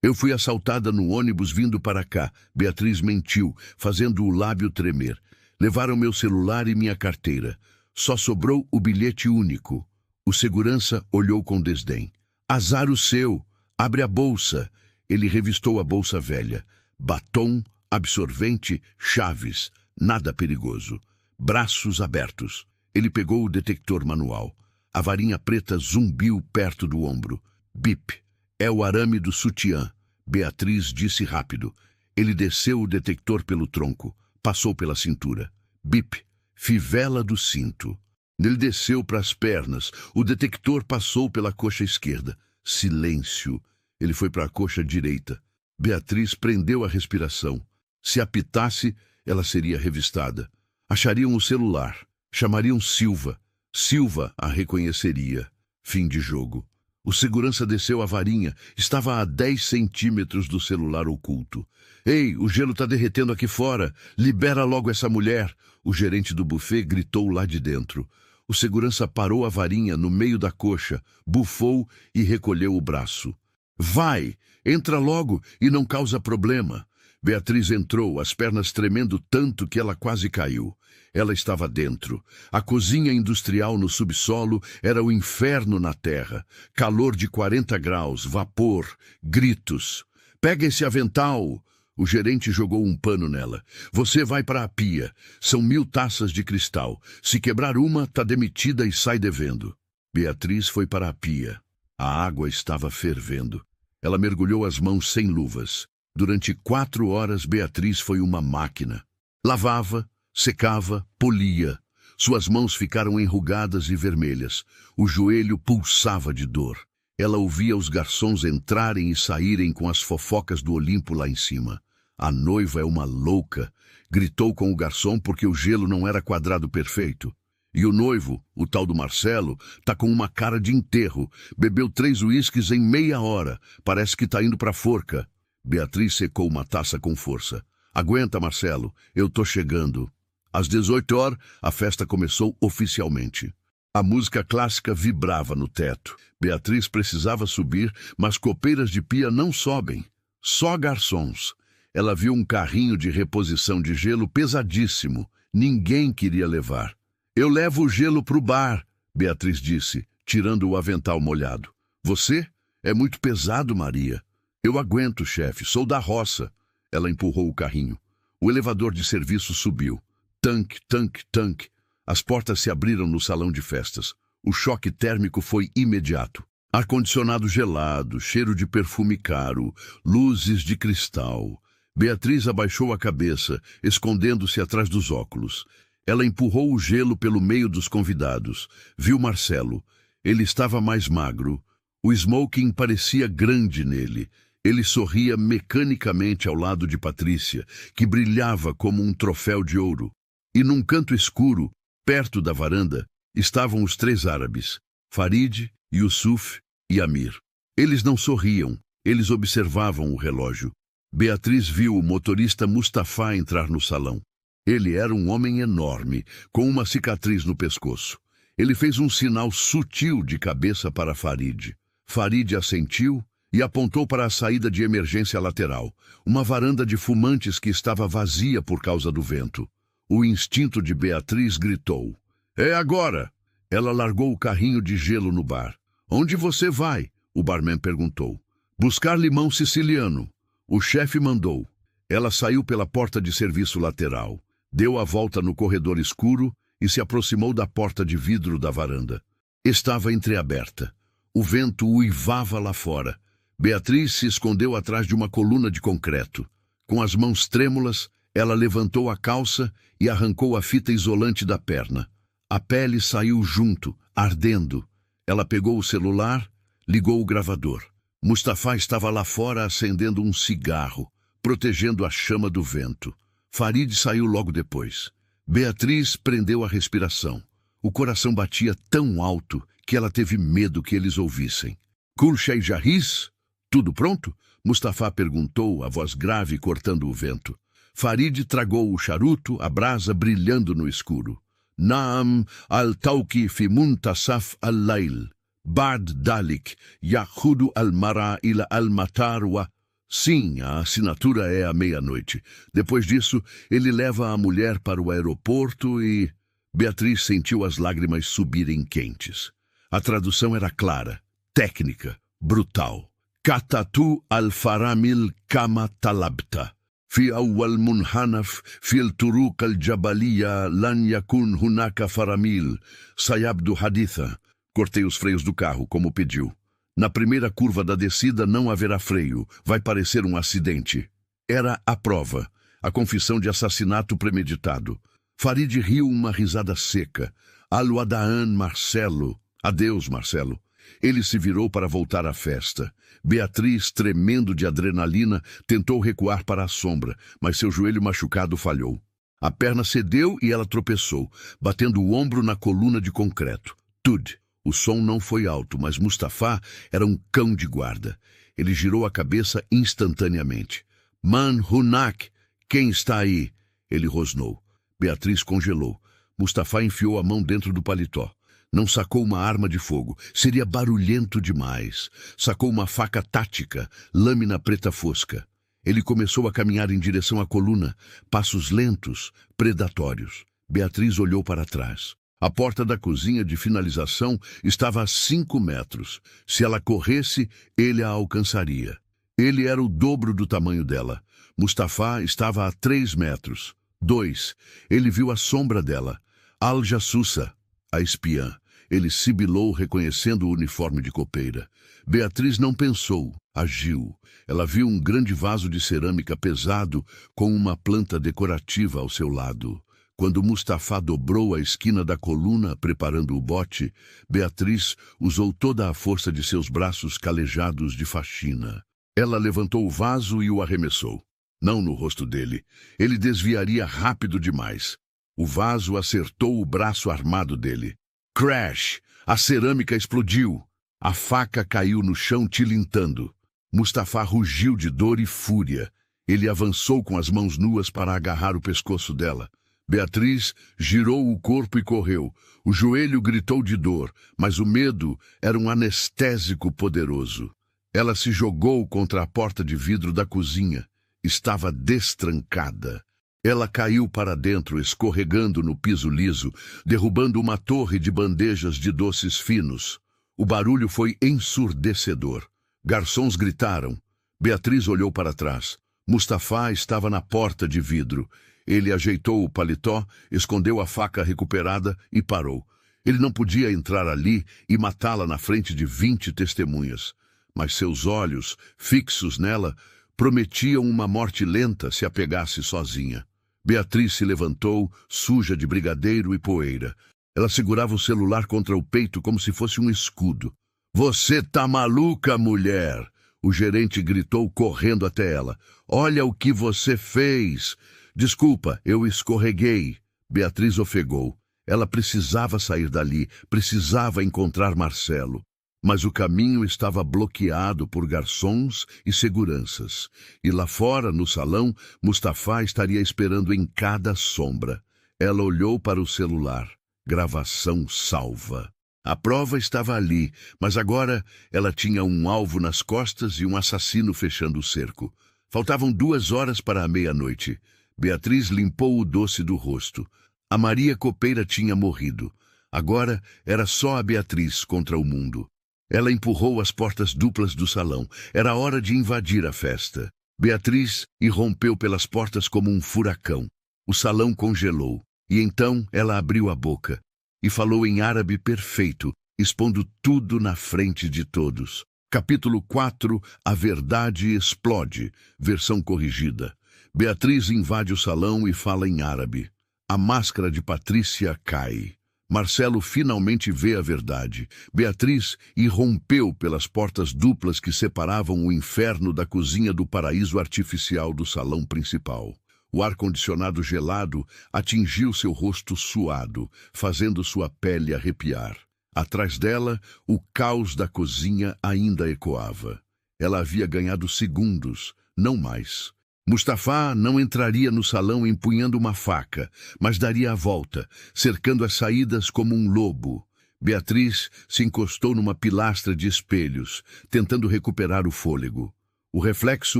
Eu fui assaltada no ônibus vindo para cá. Beatriz mentiu, fazendo o lábio tremer. Levaram meu celular e minha carteira. Só sobrou o bilhete único. O segurança olhou com desdém. Azar o seu. Abre a bolsa. Ele revistou a bolsa velha. Batom, absorvente, chaves. Nada perigoso. Braços abertos. Ele pegou o detector manual. A varinha preta zumbiu perto do ombro. Bip. É o arame do sutiã. Beatriz disse rápido. Ele desceu o detector pelo tronco. Passou pela cintura. Bip. Fivela do cinto. Ele desceu para as pernas. O detector passou pela coxa esquerda. Silêncio. Ele foi para a coxa direita. Beatriz prendeu a respiração. Se apitasse, ela seria revistada. Achariam o celular. Chamariam Silva. Silva a reconheceria. Fim de jogo. O segurança desceu a varinha. Estava a 10 centímetros do celular oculto. Ei, o gelo está derretendo aqui fora. Libera logo essa mulher. O gerente do buffet gritou lá de dentro. O segurança parou a varinha no meio da coxa, bufou e recolheu o braço. Vai, entra logo e não causa problema. Beatriz entrou, as pernas tremendo tanto que ela quase caiu. Ela estava dentro. A cozinha industrial no subsolo era o inferno na terra. Calor de 40 graus, vapor, gritos. Pega esse avental! O gerente jogou um pano nela. Você vai para a pia. São 1000 taças de cristal. Se quebrar uma, tá demitida e sai devendo. Beatriz foi para a pia. A água estava fervendo. Ela mergulhou as mãos sem luvas. Durante 4 horas, Beatriz foi uma máquina. Lavava, secava, polia. Suas mãos ficaram enrugadas e vermelhas. O joelho pulsava de dor. Ela ouvia os garçons entrarem e saírem com as fofocas do Olimpo lá em cima. A noiva é uma louca, gritou com o garçom porque o gelo não era quadrado perfeito. E o noivo, o tal do Marcelo, tá com uma cara de enterro. Bebeu 3 uísques em meia hora. Parece que tá indo pra forca. Beatriz secou uma taça com força. Aguenta, Marcelo, eu tô chegando. Às 18 horas, a festa começou oficialmente. A música clássica vibrava no teto. Beatriz precisava subir, mas copeiras de pia não sobem. Só garçons. Ela viu um carrinho de reposição de gelo pesadíssimo. Ninguém queria levar. Eu levo o gelo pro bar, Beatriz disse, tirando o avental molhado. Você? É muito pesado, Maria. Eu aguento, chefe, sou da roça. Ela empurrou o carrinho. O elevador de serviço subiu. Tanque, tanque, tanque. As portas se abriram no salão de festas. O choque térmico foi imediato. Ar-condicionado gelado, cheiro de perfume caro, luzes de cristal. Beatriz abaixou a cabeça, escondendo-se atrás dos óculos. Ela empurrou o gelo pelo meio dos convidados. Viu Marcelo. Ele estava mais magro. O smoking parecia grande nele. Ele sorria mecanicamente ao lado de Patrícia, que brilhava como um troféu de ouro. E num canto escuro, perto da varanda, estavam os 3 árabes, Farid, Yusuf e Amir. Eles não sorriam, eles observavam o relógio. Beatriz viu o motorista Mustafa entrar no salão. Ele era um homem enorme, com uma cicatriz no pescoço. Ele fez um sinal sutil de cabeça para Farid. Farid assentiu e apontou para a saída de emergência lateral, uma varanda de fumantes que estava vazia por causa do vento. O instinto de Beatriz gritou. É agora! Ela largou o carrinho de gelo no bar. Onde você vai? O barman perguntou. Buscar limão siciliano. O chefe mandou. Ela saiu pela porta de serviço lateral, deu a volta no corredor escuro e se aproximou da porta de vidro da varanda. Estava entreaberta. O vento uivava lá fora. Beatriz se escondeu atrás de uma coluna de concreto. Com as mãos trêmulas, ela levantou a calça e arrancou a fita isolante da perna. A pele saiu junto, ardendo. Ela pegou o celular, ligou o gravador. Mustafa estava lá fora acendendo um cigarro, protegendo a chama do vento. Farid saiu logo depois. Beatriz prendeu a respiração. O coração batia tão alto que ela teve medo que eles ouvissem. Kulchei Jarris? Tudo pronto? Mustafá perguntou, a voz grave cortando o vento. Farid tragou o charuto, a brasa brilhando no escuro. Naam al-Tawki fi muntasaf al-Lail. Bad Dalik, Yahudu al-Mara ila al-Matar wa... Sim, a assinatura é à meia-noite. Depois disso, ele leva a mulher para o aeroporto e... Beatriz sentiu as lágrimas subirem quentes. A tradução era clara, técnica, brutal. Katatu al-Faramil kama talabta. Fi awwal munhanaf, fi al-Turuq al-Jabaliya lan yakun hunaka faramil. Sayabdu haditha. Cortei os freios do carro, como pediu. Na primeira curva da descida não haverá freio. Vai parecer um acidente. Era a prova. A confissão de assassinato premeditado. Farid riu uma risada seca. Al-Wadaan Marcelo. Adeus, Marcelo. Ele se virou para voltar à festa. Beatriz, tremendo de adrenalina, tentou recuar para a sombra, mas seu joelho machucado falhou. A perna cedeu e ela tropeçou, batendo o ombro na coluna de concreto. Tud. O som não foi alto, mas Mustafá era um cão de guarda. Ele girou a cabeça instantaneamente. Man Hunak, quem está aí? Ele rosnou. Beatriz congelou. Mustafá enfiou a mão dentro do paletó. Não sacou uma arma de fogo. Seria barulhento demais. Sacou uma faca tática, lâmina preta fosca. Ele começou a caminhar em direção à coluna, passos lentos, predatórios. Beatriz olhou para trás. A porta da cozinha de finalização estava a 5 metros. Se ela corresse, ele a alcançaria. Ele era o dobro do tamanho dela. Mustafá estava a 3 metros. 2. Ele viu a sombra dela. Al-Jassusa, a espiã. Ele sibilou, reconhecendo o uniforme de copeira. Beatriz não pensou, agiu. Ela viu um grande vaso de cerâmica pesado com uma planta decorativa ao seu lado. Quando Mustafá dobrou a esquina da coluna, preparando o bote, Beatriz usou toda a força de seus braços calejados de faxina. Ela levantou o vaso e o arremessou. Não no rosto dele. Ele desviaria rápido demais. O vaso acertou o braço armado dele. Crash! A cerâmica explodiu. A faca caiu no chão tilintando. Mustafá rugiu de dor e fúria. Ele avançou com as mãos nuas para agarrar o pescoço dela. Beatriz girou o corpo e correu. O joelho gritou de dor, mas o medo era um anestésico poderoso. Ela se jogou contra a porta de vidro da cozinha. Estava destrancada. Ela caiu para dentro, escorregando no piso liso, derrubando uma torre de bandejas de doces finos. O barulho foi ensurdecedor. Garçons gritaram. Beatriz olhou para trás. Mustafá estava na porta de vidro. Ele ajeitou o paletó, escondeu a faca recuperada e parou. Ele não podia entrar ali e matá-la na frente de 20 testemunhas. Mas seus olhos, fixos nela, prometiam uma morte lenta se a pegasse sozinha. Beatriz se levantou, suja de brigadeiro e poeira. Ela segurava o celular contra o peito como se fosse um escudo. "Você tá maluca, mulher!" O gerente gritou correndo até ela. "Olha o que você fez!" "Desculpa, eu escorreguei." Beatriz ofegou. Ela precisava sair dali, precisava encontrar Marcelo. Mas o caminho estava bloqueado por garçons e seguranças. E lá fora, no salão, Mustafá estaria esperando em cada sombra. Ela olhou para o celular. Gravação salva. A prova estava ali, mas agora ela tinha um alvo nas costas e um assassino fechando o cerco. Faltavam 2 horas para a meia-noite. Beatriz limpou o doce do rosto. A Maria Copeira tinha morrido. Agora era só a Beatriz contra o mundo. Ela empurrou as portas duplas do salão. Era hora de invadir a festa. Beatriz irrompeu pelas portas como um furacão. O salão congelou. E então ela abriu a boca e falou em árabe perfeito, expondo tudo na frente de todos. Capítulo 4. A verdade explode. Versão corrigida. Beatriz invade o salão e fala em árabe. A máscara de Patrícia cai. Marcelo finalmente vê a verdade. Beatriz irrompeu pelas portas duplas que separavam o inferno da cozinha do paraíso artificial do salão principal. O ar-condicionado gelado atingiu seu rosto suado, fazendo sua pele arrepiar. Atrás dela, o caos da cozinha ainda ecoava. Ela havia ganhado segundos, não mais. Mustafá não entraria no salão empunhando uma faca, mas daria a volta, cercando as saídas como um lobo. Beatriz se encostou numa pilastra de espelhos, tentando recuperar o fôlego. O reflexo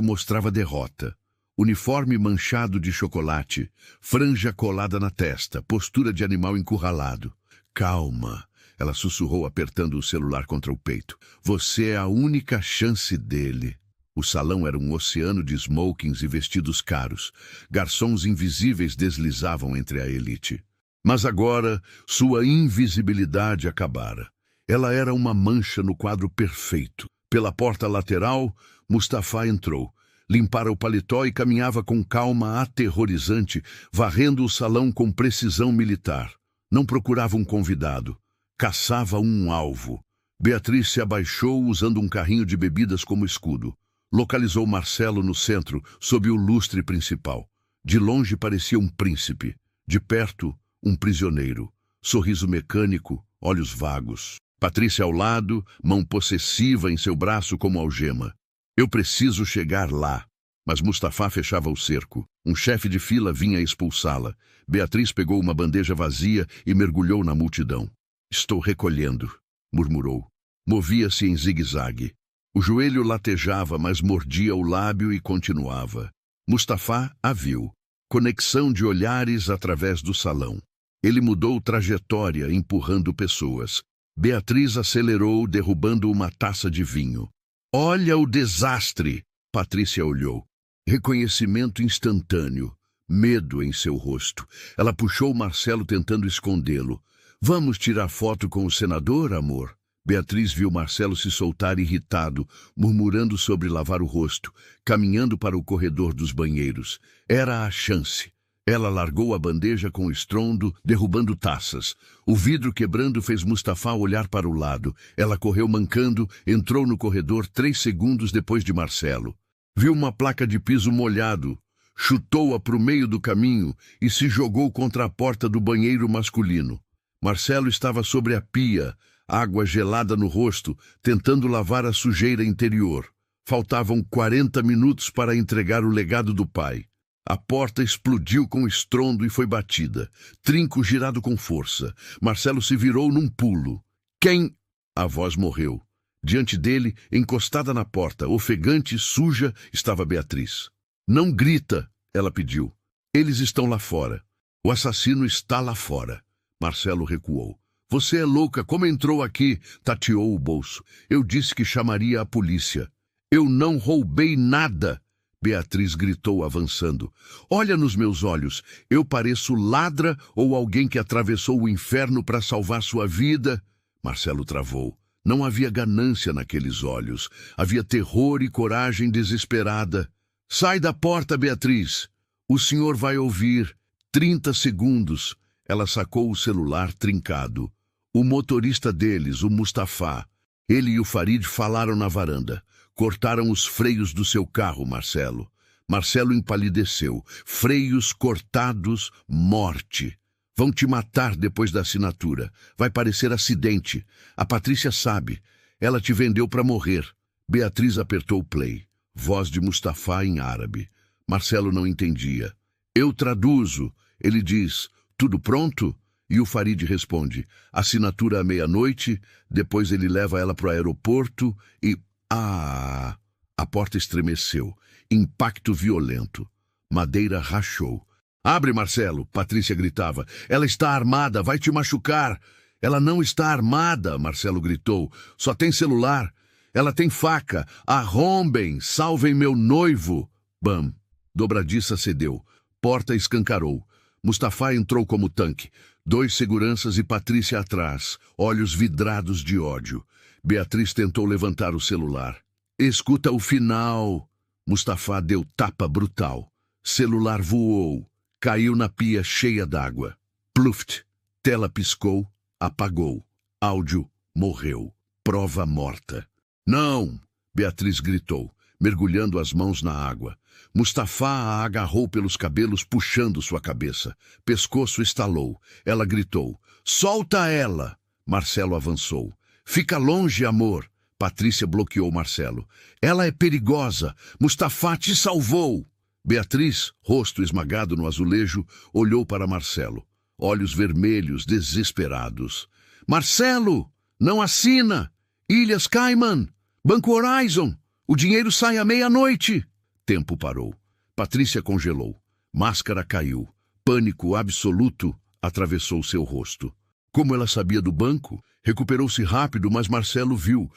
mostrava derrota. Uniforme manchado de chocolate, franja colada na testa, postura de animal encurralado. Calma, ela sussurrou apertando o celular contra o peito. Você é a única chance dele. O salão era um oceano de smokings e vestidos caros. Garçons invisíveis deslizavam entre a elite. Mas agora, sua invisibilidade acabara. Ela era uma mancha no quadro perfeito. Pela porta lateral, Mustafá entrou. Limpara o paletó e caminhava com calma aterrorizante, varrendo o salão com precisão militar. Não procurava um convidado. Caçava um alvo. Beatriz se abaixou usando um carrinho de bebidas como escudo. Localizou Marcelo no centro, sob o lustre principal. De longe parecia um príncipe. De perto, um prisioneiro. Sorriso mecânico, olhos vagos. Patrícia ao lado, mão possessiva em seu braço como algema. Eu preciso chegar lá. Mas Mustafá fechava o cerco. Um chefe de fila vinha expulsá-la. Beatriz pegou uma bandeja vazia e mergulhou na multidão. Estou recolhendo, murmurou. Movia-se em zigue-zague. O joelho latejava, mas mordia o lábio e continuava. Mustafá a viu. Conexão de olhares através do salão. Ele mudou trajetória, empurrando pessoas. Beatriz acelerou, derrubando uma taça de vinho. Olha o desastre! Patrícia olhou. Reconhecimento instantâneo. Medo em seu rosto. Ela puxou Marcelo tentando escondê-lo. Vamos tirar foto com o senador, amor? Beatriz viu Marcelo se soltar irritado, murmurando sobre lavar o rosto, caminhando para o corredor dos banheiros. Era a chance. Ela largou a bandeja com estrondo, derrubando taças. O vidro quebrando fez Mustafá olhar para o lado. Ela correu mancando, entrou no corredor 3 segundos depois de Marcelo. Viu uma placa de piso molhado, chutou-a para o meio do caminho e se jogou contra a porta do banheiro masculino. Marcelo estava sobre a pia, água gelada no rosto, tentando lavar a sujeira interior. Faltavam 40 minutos para entregar o legado do pai. A porta explodiu com estrondo e foi batida. Trinco girado com força. Marcelo se virou num pulo. Quem? A voz morreu. Diante dele, encostada na porta, ofegante, suja, estava Beatriz. Não grita, ela pediu. Eles estão lá fora. O assassino está lá fora. Marcelo recuou. Você é louca, como entrou aqui? Tateou o bolso. Eu disse que chamaria a polícia. Eu não roubei nada. Beatriz gritou, avançando. Olha nos meus olhos. Eu pareço ladra ou alguém que atravessou o inferno para salvar sua vida? Marcelo travou. Não havia ganância naqueles olhos. Havia terror e coragem desesperada. Sai da porta, Beatriz. O senhor vai ouvir. 30 segundos. Ela sacou o celular trincado. O motorista deles, o Mustafá. Ele e o Farid falaram na varanda. Cortaram os freios do seu carro, Marcelo. Marcelo empalideceu. Freios cortados, morte. Vão te matar depois da assinatura. Vai parecer acidente. A Patrícia sabe. Ela te vendeu para morrer. Beatriz apertou o play. Voz de Mustafá em árabe. Marcelo não entendia. Eu traduzo. Ele diz, tudo pronto? E o Farid responde, assinatura à meia-noite, depois ele leva ela para o aeroporto e... Ah! A porta estremeceu. Impacto violento. Madeira rachou. Abre, Marcelo! Patrícia gritava. Ela está armada, vai te machucar! Ela não está armada, Marcelo gritou. Só tem celular. Ela tem faca. Arrombem! Salvem meu noivo! Bam! Dobradiça cedeu. Porta escancarou. Mustafá entrou como tanque. 2 seguranças e Patrícia atrás, olhos vidrados de ódio. Beatriz tentou levantar o celular. Escuta o final. Mustafá deu tapa brutal. Celular voou. Caiu na pia cheia d'água. Pluft. Tela piscou. Apagou. Áudio morreu. Prova morta. Não! Beatriz gritou, mergulhando as mãos na água. Mustafá a agarrou pelos cabelos, puxando sua cabeça. Pescoço estalou. Ela gritou. Solta ela! Marcelo avançou. Fica longe, amor! Patrícia bloqueou Marcelo. Ela é perigosa. Mustafa te salvou. Beatriz, rosto esmagado no azulejo, olhou para Marcelo. Olhos vermelhos, desesperados. Marcelo, não assina! Ilhas Cayman! Banco Horizon! O dinheiro sai à meia-noite! Tempo parou. Patrícia congelou. Máscara caiu. Pânico absoluto atravessou seu rosto. Como ela sabia do banco, recuperou-se rápido, mas Marcelo viu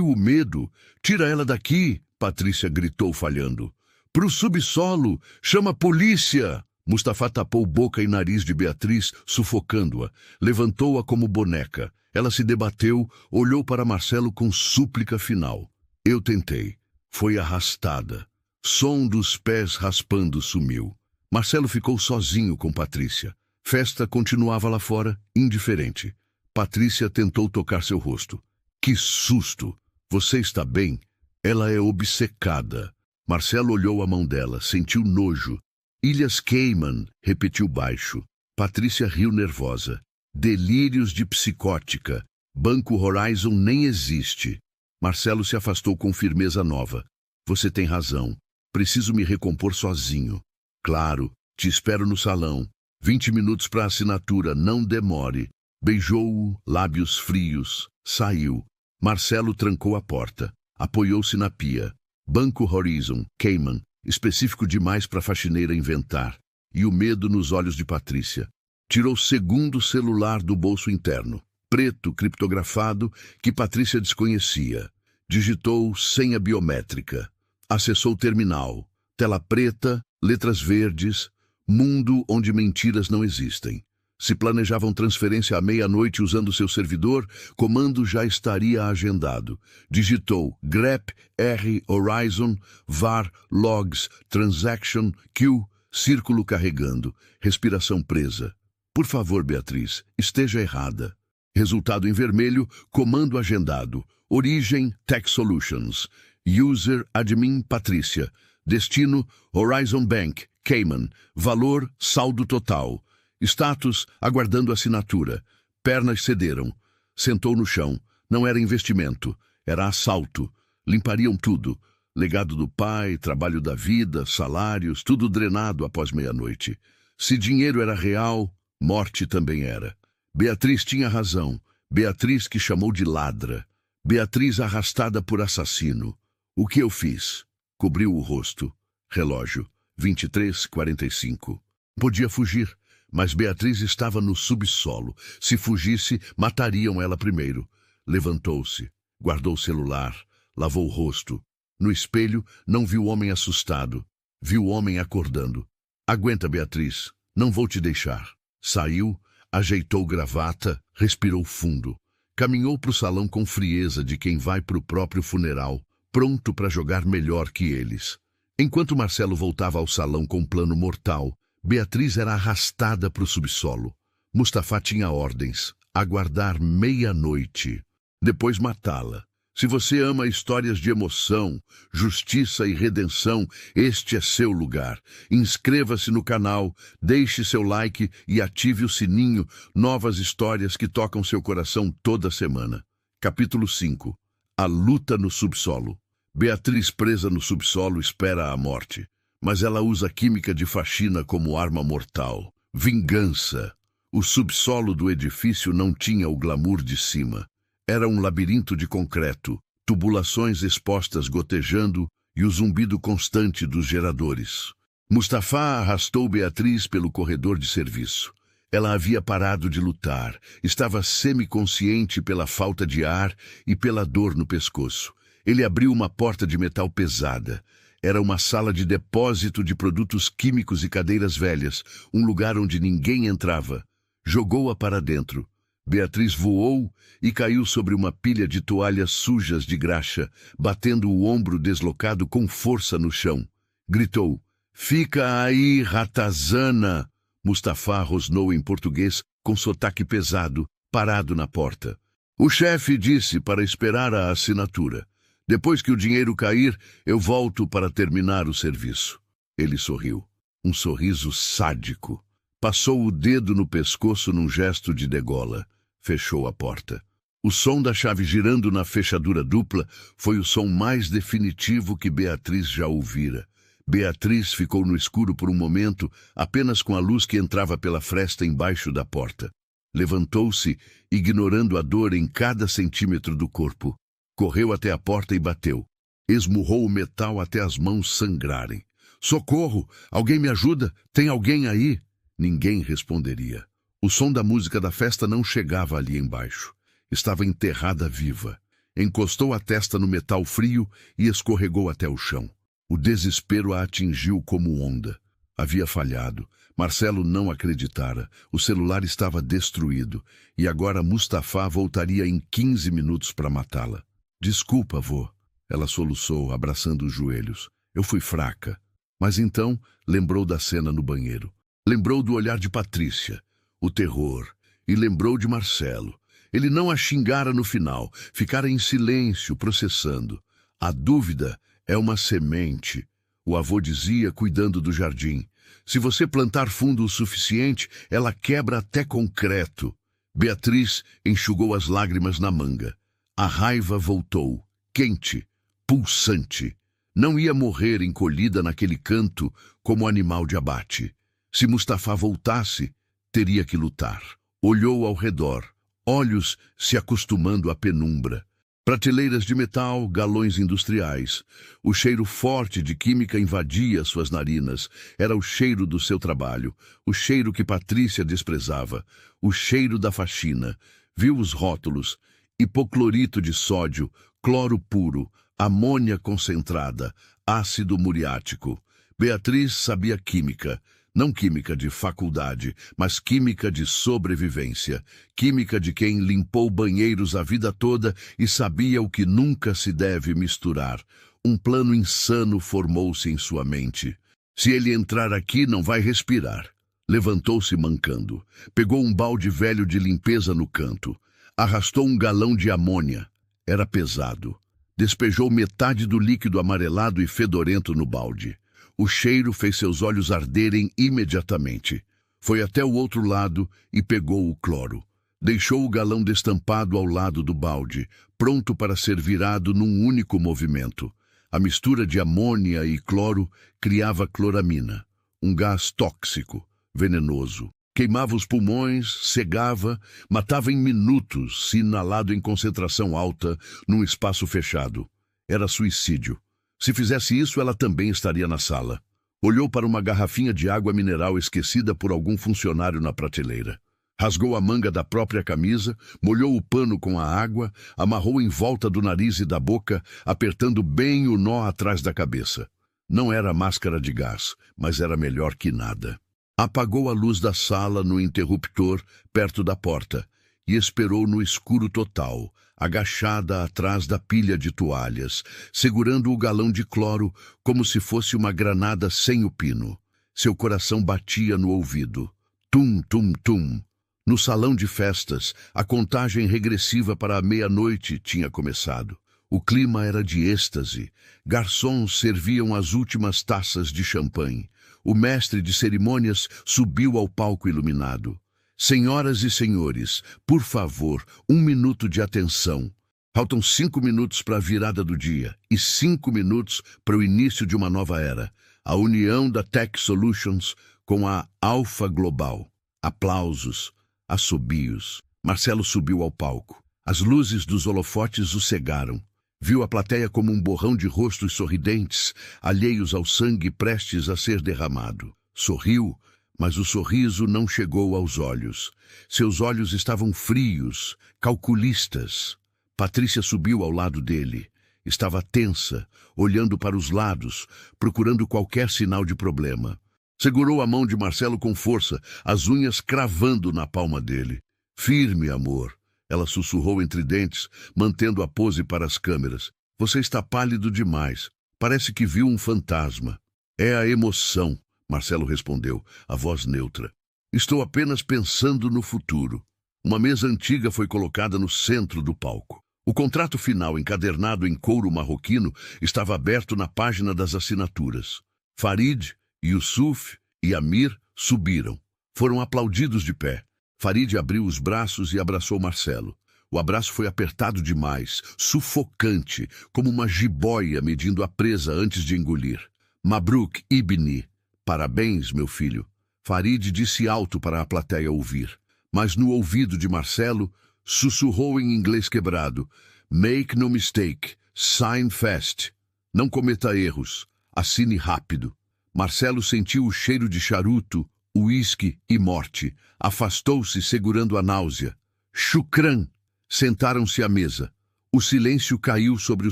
o medo. Tira ela daqui, Patrícia gritou falhando. Pro subsolo, chama a polícia! Mustafa tapou boca e nariz de Beatriz, sufocando-a. Levantou-a como boneca. Ela se debateu, olhou para Marcelo com súplica final. Eu tentei. Foi arrastada. Som dos pés raspando sumiu. Marcelo ficou sozinho com Patrícia. Festa continuava lá fora, indiferente. Patrícia tentou tocar seu rosto. Que susto! Você está bem? Ela é obcecada. Marcelo olhou a mão dela, sentiu nojo. Ilhas Cayman, repetiu baixo. Patrícia riu nervosa. Delírios de psicótica. Banco Horizon nem existe. Marcelo se afastou com firmeza nova. Você tem razão. Preciso me recompor sozinho. Claro, te espero no salão. 20 minutos para a assinatura, não demore. Beijou-o, lábios frios. Saiu. Marcelo trancou a porta. Apoiou-se na pia. Banco Horizon, Cayman, específico demais para a faxineira inventar. E o medo nos olhos de Patrícia. Tirou o segundo celular do bolso interno. Preto, criptografado, que Patrícia desconhecia. Digitou senha biométrica. Acessou o terminal. Tela preta, letras verdes, mundo onde mentiras não existem. Se planejavam transferência à meia-noite usando seu servidor, comando já estaria agendado. Digitou grep r horizon var logs transaction q círculo carregando, respiração presa. Por favor, Beatriz, esteja errada. Resultado em vermelho, comando agendado. Origem Tech Solutions. User admin Patrícia. Destino Horizon Bank, Cayman. Valor saldo total. Status aguardando assinatura. Pernas cederam. Sentou no chão. Não era investimento, era assalto. Limpariam tudo. Legado do pai, trabalho da vida, salários, tudo drenado após meia-noite. Se dinheiro era real, morte também era. Beatriz tinha razão. Beatriz que chamou de ladra. Beatriz arrastada por assassino. O que eu fiz? Cobriu o rosto. Relógio. 23h45. Podia fugir, mas Beatriz estava no subsolo. Se fugisse, matariam ela primeiro. Levantou-se. Guardou o celular. Lavou o rosto. No espelho, não viu o homem assustado. Viu o homem acordando. Aguenta, Beatriz. Não vou te deixar. Saiu, ajeitou gravata, respirou fundo. Caminhou para o salão com frieza de quem vai para o próprio funeral, pronto para jogar melhor que eles. Enquanto Marcelo voltava ao salão com um plano mortal, Beatriz era arrastada para o subsolo. Mustafa tinha ordens: aguardar meia-noite. Depois matá-la. Se você ama histórias de emoção, justiça e redenção, este é seu lugar. Inscreva-se no canal, deixe seu like e ative o sininho. Novas histórias que tocam seu coração toda semana. Capítulo 5. A luta no subsolo. Beatriz, presa no subsolo, espera a morte. Mas ela usa química de faxina como arma mortal. Vingança. O subsolo do edifício não tinha o glamour de cima. Era um labirinto de concreto, tubulações expostas gotejando e o zumbido constante dos geradores. Mustafa arrastou Beatriz pelo corredor de serviço. Ela havia parado de lutar, estava semiconsciente pela falta de ar e pela dor no pescoço. Ele abriu uma porta de metal pesada. Era uma sala de depósito de produtos químicos e cadeiras velhas, um lugar onde ninguém entrava. Jogou-a para dentro. Beatriz voou e caiu sobre uma pilha de toalhas sujas de graxa, batendo o ombro deslocado com força no chão. Gritou: "Fica aí, ratazana!" Mustafa rosnou em português com sotaque pesado, parado na porta. O chefe disse para esperar a assinatura. Depois que o dinheiro cair, eu volto para terminar o serviço. Ele sorriu. Um sorriso sádico. Passou o dedo no pescoço num gesto de degola. Fechou a porta. O som da chave girando na fechadura dupla foi o som mais definitivo que Beatriz já ouvira. Beatriz ficou no escuro por um momento, apenas com a luz que entrava pela fresta embaixo da porta. Levantou-se, ignorando a dor em cada centímetro do corpo. Correu até a porta e bateu. Esmurrou o metal até as mãos sangrarem. "Socorro! Alguém me ajuda? Tem alguém aí?" Ninguém responderia. O som da música da festa não chegava ali embaixo. Estava enterrada viva. Encostou a testa no metal frio e escorregou até o chão. O desespero a atingiu como onda. Havia falhado. Marcelo não acreditara. O celular estava destruído. E agora Mustafá voltaria em 15 minutos para matá-la. "Desculpa, vô." Ela soluçou, abraçando os joelhos. "Eu fui fraca." Mas então lembrou da cena no banheiro. Lembrou do olhar de Patrícia, o terror, e lembrou de Marcelo. Ele não a xingara no final, ficara em silêncio, processando. "A dúvida é uma semente", o avô dizia, cuidando do jardim. "Se você plantar fundo o suficiente, ela quebra até concreto." Beatriz enxugou as lágrimas na manga. A raiva voltou, quente, pulsante. Não ia morrer encolhida naquele canto como animal de abate. Se Mustafá voltasse, teria que lutar. Olhou ao redor, olhos se acostumando à penumbra. Prateleiras de metal, galões industriais. O cheiro forte de química invadia suas narinas. Era o cheiro do seu trabalho, o cheiro que Patrícia desprezava, o cheiro da faxina. Viu os rótulos: hipoclorito de sódio, cloro puro, amônia concentrada, ácido muriático. Beatriz sabia química. Não química de faculdade, mas química de sobrevivência. Química de quem limpou banheiros a vida toda e sabia o que nunca se deve misturar. Um plano insano formou-se em sua mente. "Se ele entrar aqui, não vai respirar." Levantou-se mancando. Pegou um balde velho de limpeza no canto. Arrastou um galão de amônia. Era pesado. Despejou metade do líquido amarelado e fedorento no balde. O cheiro fez seus olhos arderem imediatamente. Foi até o outro lado e pegou o cloro. Deixou o galão destampado ao lado do balde, pronto para ser virado num único movimento. A mistura de amônia e cloro criava cloramina, um gás tóxico, venenoso. Queimava os pulmões, cegava, matava em minutos, se inalado em concentração alta, num espaço fechado. Era suicídio. Se fizesse isso, ela também estaria na sala. Olhou para uma garrafinha de água mineral esquecida por algum funcionário na prateleira. Rasgou a manga da própria camisa, molhou o pano com a água, amarrou em volta do nariz e da boca, apertando bem o nó atrás da cabeça. Não era máscara de gás, mas era melhor que nada. Apagou a luz da sala no interruptor, perto da porta, e esperou no escuro total, agachada atrás da pilha de toalhas, segurando o galão de cloro como se fosse uma granada sem o pino. Seu coração batia no ouvido. Tum, tum, tum. No salão de festas, a contagem regressiva para a meia-noite tinha começado. O clima era de êxtase. Garçons serviam as últimas taças de champanhe. O mestre de cerimônias subiu ao palco iluminado. "Senhoras e senhores, por favor, 1 minuto de atenção. Faltam 5 minutos para a virada do dia e 5 minutos para o início de uma nova era. A união da Tech Solutions com a Alfa Global." Aplausos, assobios. Marcelo subiu ao palco. As luzes dos holofotes o cegaram. Viu a plateia como um borrão de rostos sorridentes, alheios ao sangue prestes a ser derramado. Sorriu, mas o sorriso não chegou aos olhos. Seus olhos estavam frios, calculistas. Patrícia subiu ao lado dele. Estava tensa, olhando para os lados, procurando qualquer sinal de problema. Segurou a mão de Marcelo com força, as unhas cravando na palma dele. "Firme, amor." Ela sussurrou entre dentes, mantendo a pose para as câmeras. "Você está pálido demais. Parece que viu um fantasma." "É a emoção." Marcelo respondeu, a voz neutra. "Estou apenas pensando no futuro." Uma mesa antiga foi colocada no centro do palco. O contrato final, encadernado em couro marroquino, estava aberto na página das assinaturas. Farid, Yusuf e Amir subiram. Foram aplaudidos de pé. Farid abriu os braços e abraçou Marcelo. O abraço foi apertado demais, sufocante, como uma jiboia medindo a presa antes de engolir. Mabruk Ibni, parabéns, meu filho. Farid disse alto para a plateia ouvir. Mas no ouvido de Marcelo, sussurrou em inglês quebrado: Make no mistake, sign fast. Não cometa erros, assine rápido. Marcelo sentiu o cheiro de charuto, uísque e morte. Afastou-se segurando a náusea. Shukran! Sentaram-se à mesa. O silêncio caiu sobre o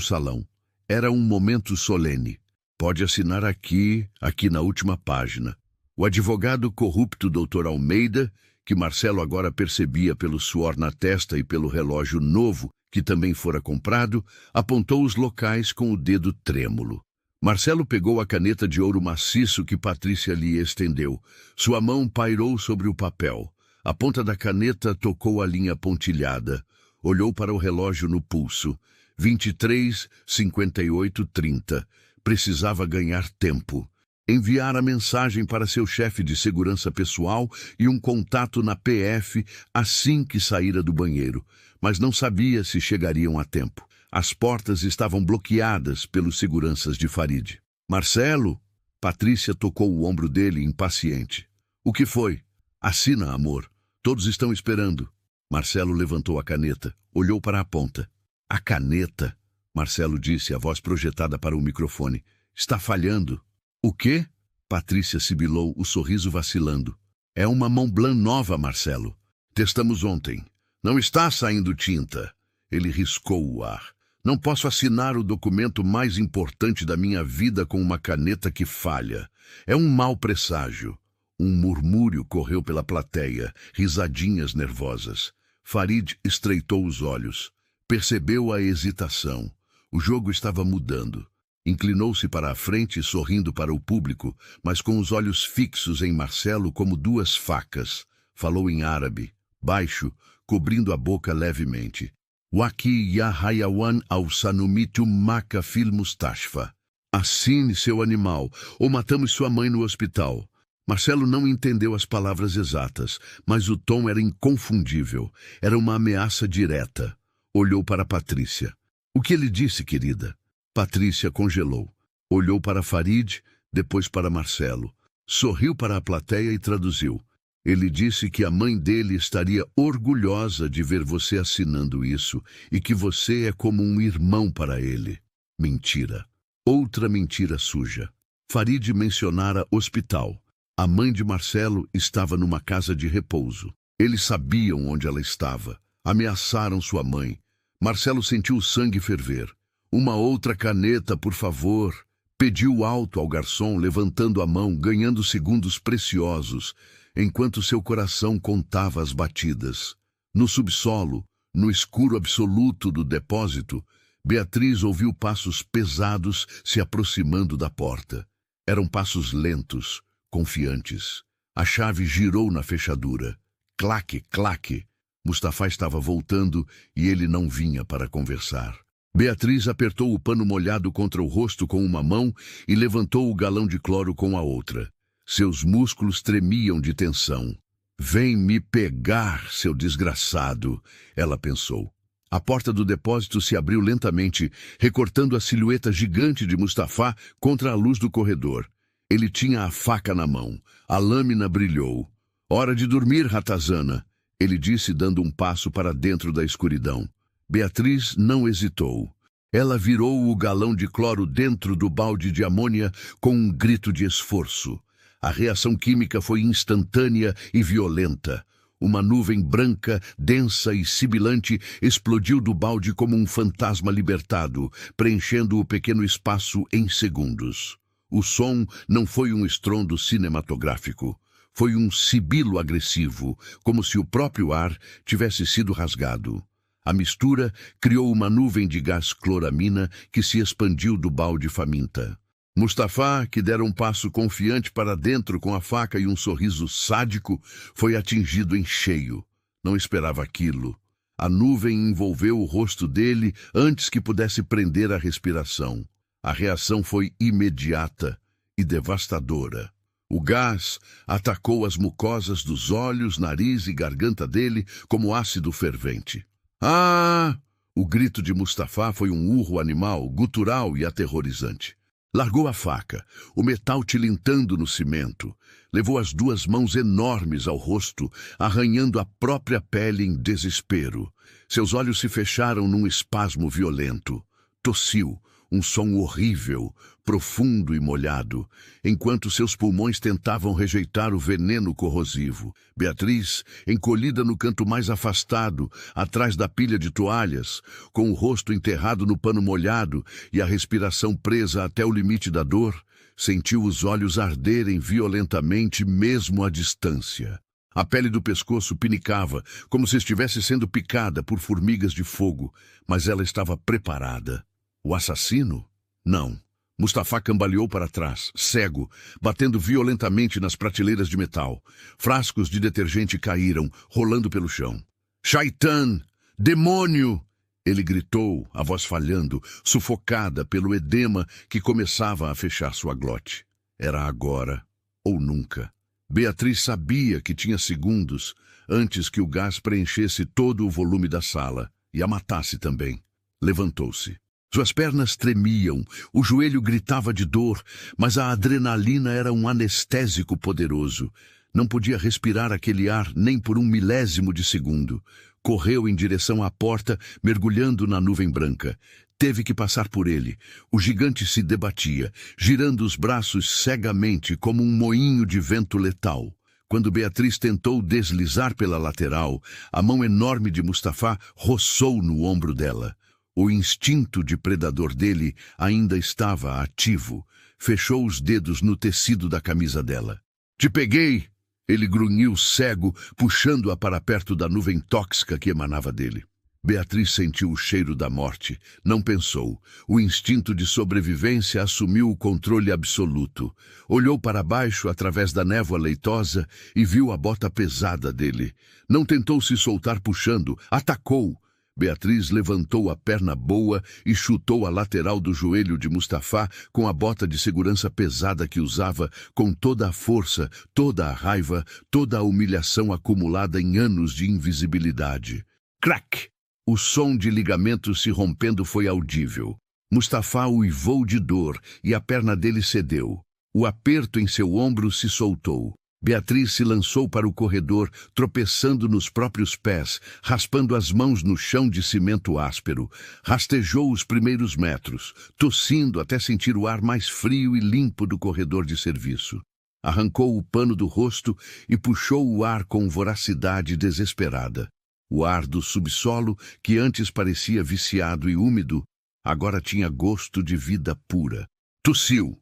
salão. Era um momento solene. Pode assinar aqui na última página. O advogado corrupto Dr. Almeida, que Marcelo agora percebia pelo suor na testa e pelo relógio novo, que também fora comprado, apontou os locais com o dedo trêmulo. Marcelo pegou a caneta de ouro maciço que Patrícia lhe estendeu. Sua mão pairou sobre o papel. A ponta da caneta tocou a linha pontilhada. Olhou para o relógio no pulso. 23:58:30. Precisava ganhar tempo. Enviar a mensagem para seu chefe de segurança pessoal e um contato na PF assim que saíra do banheiro, mas não sabia se chegariam a tempo. As portas estavam bloqueadas pelos seguranças de Farid. Marcelo? Patrícia tocou o ombro dele, impaciente. O que foi? Assina, amor. Todos estão esperando. Marcelo levantou a caneta, olhou para a ponta. A caneta? Marcelo disse, a voz projetada para o microfone. Está falhando. O quê? Patrícia sibilou, o sorriso vacilando. É uma Montblanc nova, Marcelo. Testamos ontem. Não está saindo tinta. Ele riscou o ar. Não posso assinar o documento mais importante da minha vida com uma caneta que falha. É um mau presságio. Um murmúrio correu pela plateia, risadinhas nervosas. Farid estreitou os olhos. Percebeu a hesitação. O jogo estava mudando. Inclinou-se para a frente, sorrindo para o público, mas com os olhos fixos em Marcelo como duas facas. Falou em árabe, baixo, cobrindo a boca levemente. Waki ya hayawan al-sanumitu maka fil mustashfa. Assine, seu animal, ou matamos sua mãe no hospital. Marcelo não entendeu as palavras exatas, mas o tom era inconfundível. Era uma ameaça direta. Olhou para Patrícia. O que ele disse, querida? Patrícia congelou. Olhou para Farid, depois para Marcelo. Sorriu para a plateia e traduziu. Ele disse que a mãe dele estaria orgulhosa de ver você assinando isso e que você é como um irmão para ele. Mentira. Outra mentira suja. Farid mencionara hospital. A mãe de Marcelo estava numa casa de repouso. Eles sabiam onde ela estava. Ameaçaram sua mãe. Marcelo sentiu o sangue ferver. Uma outra caneta, por favor. Pediu alto ao garçom, levantando a mão, ganhando segundos preciosos, enquanto seu coração contava as batidas. No subsolo, no escuro absoluto do depósito, Beatriz ouviu passos pesados se aproximando da porta. Eram passos lentos, confiantes. A chave girou na fechadura. Claque, claque. Mustafá estava voltando e ele não vinha para conversar. Beatriz apertou o pano molhado contra o rosto com uma mão e levantou o galão de cloro com a outra. Seus músculos tremiam de tensão. Vem me pegar, seu desgraçado, ela pensou. A porta do depósito se abriu lentamente, recortando a silhueta gigante de Mustafá contra a luz do corredor. Ele tinha a faca na mão. A lâmina brilhou. Hora de dormir, ratazana, ele disse, dando um passo para dentro da escuridão. Beatriz não hesitou. Ela virou o galão de cloro dentro do balde de amônia com um grito de esforço. A reação química foi instantânea e violenta. Uma nuvem branca, densa e sibilante explodiu do balde como um fantasma libertado, preenchendo o pequeno espaço em segundos. O som não foi um estrondo cinematográfico. Foi um sibilo agressivo, como se o próprio ar tivesse sido rasgado. A mistura criou uma nuvem de gás cloramina que se expandiu do balde faminta. Mustafá, que dera um passo confiante para dentro com a faca e um sorriso sádico, foi atingido em cheio. Não esperava aquilo. A nuvem envolveu o rosto dele antes que pudesse prender a respiração. A reação foi imediata e devastadora. O gás atacou as mucosas dos olhos, nariz e garganta dele como ácido fervente. Ah! O grito de Mustafá foi um urro animal, gutural e aterrorizante. Largou a faca, o metal tilintando no cimento. Levou as duas mãos enormes ao rosto, arranhando a própria pele em desespero. Seus olhos se fecharam num espasmo violento. Tossiu, um som horrível, profundo e molhado, enquanto seus pulmões tentavam rejeitar o veneno corrosivo. Beatriz, encolhida no canto mais afastado, atrás da pilha de toalhas, com o rosto enterrado no pano molhado e a respiração presa até o limite da dor, sentiu os olhos arderem violentamente mesmo à distância. A pele do pescoço pinicava, como se estivesse sendo picada por formigas de fogo, mas ela estava preparada. O assassino? Não. Mustafá cambaleou para trás, cego, batendo violentamente nas prateleiras de metal. Frascos de detergente caíram, rolando pelo chão. Shaitan! Demônio! Ele gritou, a voz falhando, sufocada pelo edema que começava a fechar sua glote. Era agora ou nunca. Beatriz sabia que tinha segundos antes que o gás preenchesse todo o volume da sala e a matasse também. Levantou-se. Suas pernas tremiam, o joelho gritava de dor, mas a adrenalina era um anestésico poderoso. Não podia respirar aquele ar nem por um milésimo de segundo. Correu em direção à porta, mergulhando na nuvem branca. Teve que passar por ele. O gigante se debatia, girando os braços cegamente como um moinho de vento letal. Quando Beatriz tentou deslizar pela lateral, a mão enorme de Mustafá roçou no ombro dela. O instinto de predador dele ainda estava ativo. Fechou os dedos no tecido da camisa dela. Te peguei! Ele grunhiu cego, puxando-a para perto da nuvem tóxica que emanava dele. Beatriz sentiu o cheiro da morte. Não pensou. O instinto de sobrevivência assumiu o controle absoluto. Olhou para baixo através da névoa leitosa e viu a bota pesada dele. Não tentou se soltar puxando. Atacou. Beatriz levantou a perna boa e chutou a lateral do joelho de Mustafá com a bota de segurança pesada que usava, com toda a força, toda a raiva, toda a humilhação acumulada em anos de invisibilidade. Crack! O som de ligamentos se rompendo foi audível. Mustafá uivou de dor e a perna dele cedeu. O aperto em seu ombro se soltou. Beatriz se lançou para o corredor, tropeçando nos próprios pés, raspando as mãos no chão de cimento áspero. Rastejou os primeiros metros, tossindo até sentir o ar mais frio e limpo do corredor de serviço. Arrancou o pano do rosto e puxou o ar com voracidade desesperada. O ar do subsolo, que antes parecia viciado e úmido, agora tinha gosto de vida pura. Tossiu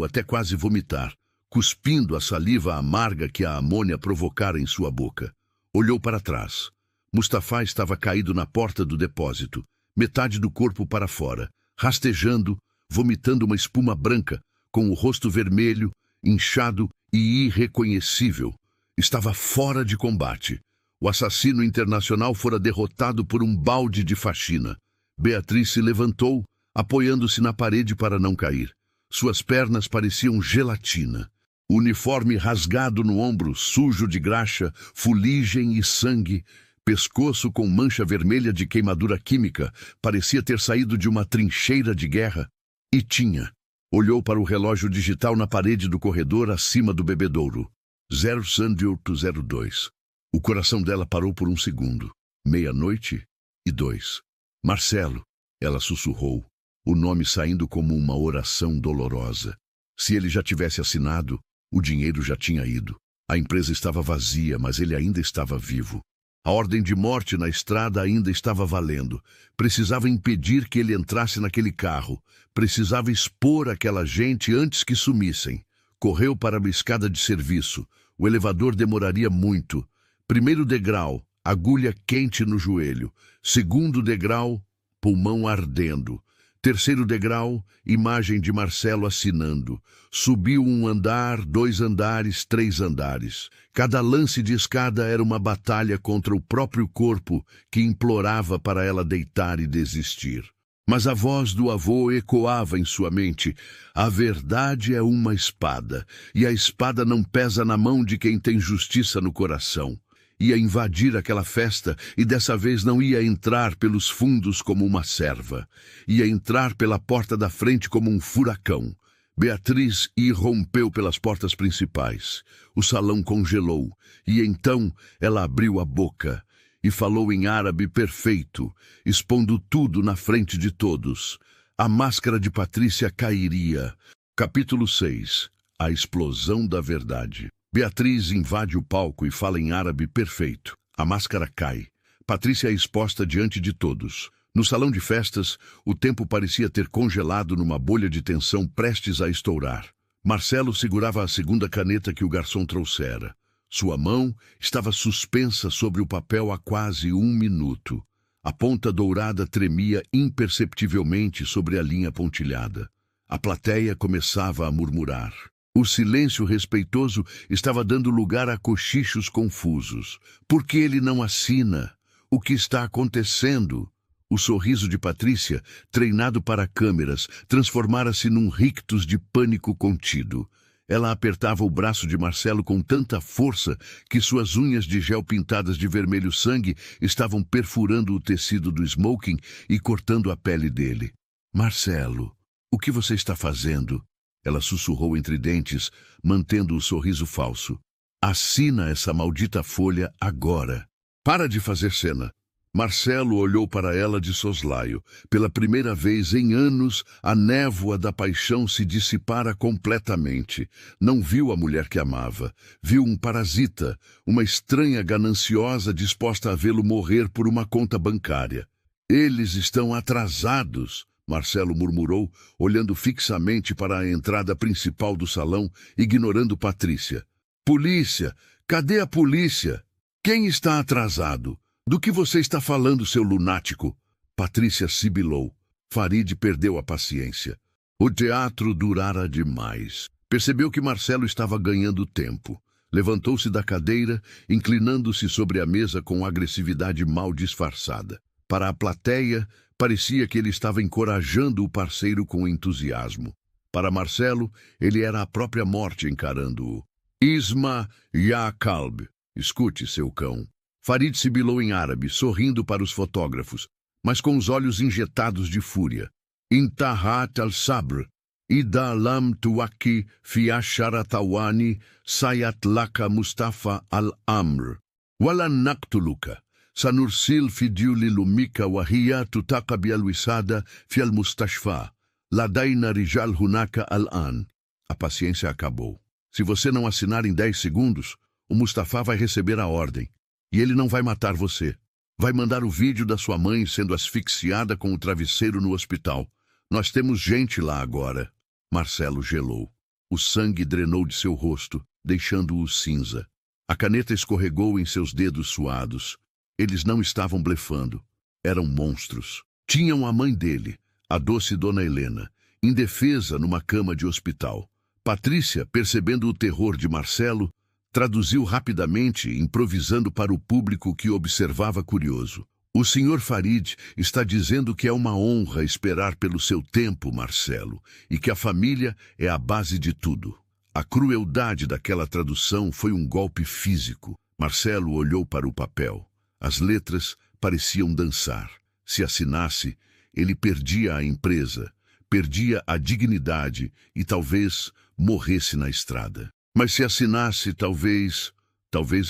até quase vomitar, cuspindo a saliva amarga que a amônia provocara em sua boca. Olhou para trás. Mustafá estava caído na porta do depósito, metade do corpo para fora, rastejando, vomitando uma espuma branca, com o rosto vermelho, inchado e irreconhecível. Estava fora de combate. O assassino internacional fora derrotado por um balde de faxina. Beatriz se levantou, apoiando-se na parede para não cair. Suas pernas pareciam gelatina. O uniforme rasgado no ombro, sujo de graxa, fuligem e sangue, pescoço com mancha vermelha de queimadura química, parecia ter saído de uma trincheira de guerra. E tinha. Olhou para o relógio digital na parede do corredor acima do bebedouro. 0802. O coração dela parou por um segundo. 00:02. Marcelo, ela sussurrou, o nome saindo como uma oração dolorosa. Se ele já tivesse assinado, o dinheiro já tinha ido. A empresa estava vazia, mas ele ainda estava vivo. A ordem de morte na estrada ainda estava valendo. Precisava impedir que ele entrasse naquele carro. Precisava expor aquela gente antes que sumissem. Correu para a escada de serviço. O elevador demoraria muito. Primeiro degrau, agulha quente no joelho. Segundo degrau, pulmão ardendo. Terceiro degrau, imagem de Marcelo assinando. Subiu um andar, 2 andares, 3 andares. Cada lance de escada era uma batalha contra o próprio corpo que implorava para ela deitar e desistir. Mas a voz do avô ecoava em sua mente. A verdade é uma espada, e a espada não pesa na mão de quem tem justiça no coração. Ia invadir aquela festa e dessa vez não ia entrar pelos fundos como uma serva. Ia entrar pela porta da frente como um furacão. Beatriz irrompeu pelas portas principais. O salão congelou e então ela abriu a boca e falou em árabe perfeito, expondo tudo na frente de todos. A máscara de Patrícia cairia. Capítulo 6. A explosão da verdade. Beatriz invade o palco e fala em árabe perfeito. A máscara cai. Patrícia é exposta diante de todos. No salão de festas, o tempo parecia ter congelado numa bolha de tensão prestes a estourar. Marcelo segurava a segunda caneta que o garçom trouxera. Sua mão estava suspensa sobre o papel há quase 1 minuto. A ponta dourada tremia imperceptivelmente sobre a linha pontilhada. A plateia começava a murmurar. O silêncio respeitoso estava dando lugar a cochichos confusos. Por que ele não assina? O que está acontecendo? O sorriso de Patrícia, treinado para câmeras, transformara-se num rictus de pânico contido. Ela apertava o braço de Marcelo com tanta força que suas unhas de gel pintadas de vermelho sangue estavam perfurando o tecido do smoking e cortando a pele dele. Marcelo, o que você está fazendo? Ela sussurrou entre dentes, mantendo o sorriso falso. Assina essa maldita folha agora. Para de fazer cena. Marcelo olhou para ela de soslaio. Pela primeira vez em anos, a névoa da paixão se dissipara completamente. Não viu a mulher que amava. Viu um parasita, uma estranha gananciosa disposta a vê-lo morrer por uma conta bancária. Eles estão atrasados, Marcelo murmurou, olhando fixamente para a entrada principal do salão, ignorando Patrícia. Polícia! Cadê a polícia? Quem está atrasado? Do que você está falando, seu lunático? Patrícia sibilou. Farid perdeu a paciência. O teatro durara demais. Percebeu que Marcelo estava ganhando tempo. Levantou-se da cadeira, inclinando-se sobre a mesa com agressividade mal disfarçada. Para a plateia, parecia que ele estava encorajando o parceiro com entusiasmo. Para Marcelo, ele era a própria morte encarando-o. Isma ya kalb. Escute, seu cão. Farid sibilou em árabe, sorrindo para os fotógrafos, mas com os olhos injetados de fúria. Intahat al-sabr. Ida lam tuwaki fi asharatawani sayat laka Mustafa al-amr. Walan naqtuluka. Sanursil fidiuli lumika wahiya tutaqabi al-wisada fi al-mustashfa. Ladaina rijal hunaka al-an. A paciência acabou. Se você não assinar em 10 segundos, o Mustafa vai receber a ordem. E ele não vai matar você. Vai mandar o vídeo da sua mãe sendo asfixiada com o travesseiro no hospital. Nós temos gente lá agora. Marcelo gelou. O sangue drenou de seu rosto, deixando-o cinza. A caneta escorregou em seus dedos suados. Eles não estavam blefando. Eram monstros. Tinham a mãe dele, a doce Dona Helena, indefesa numa cama de hospital. Patrícia, percebendo o terror de Marcelo, traduziu rapidamente, improvisando para o público que observava curioso. O Sr. Farid está dizendo que é uma honra esperar pelo seu tempo, Marcelo, e que a família é a base de tudo. A crueldade daquela tradução foi um golpe físico. Marcelo olhou para o papel. As letras pareciam dançar. Se assinasse, ele perdia a empresa, perdia a dignidade e talvez morresse na estrada. Mas se assinasse, talvez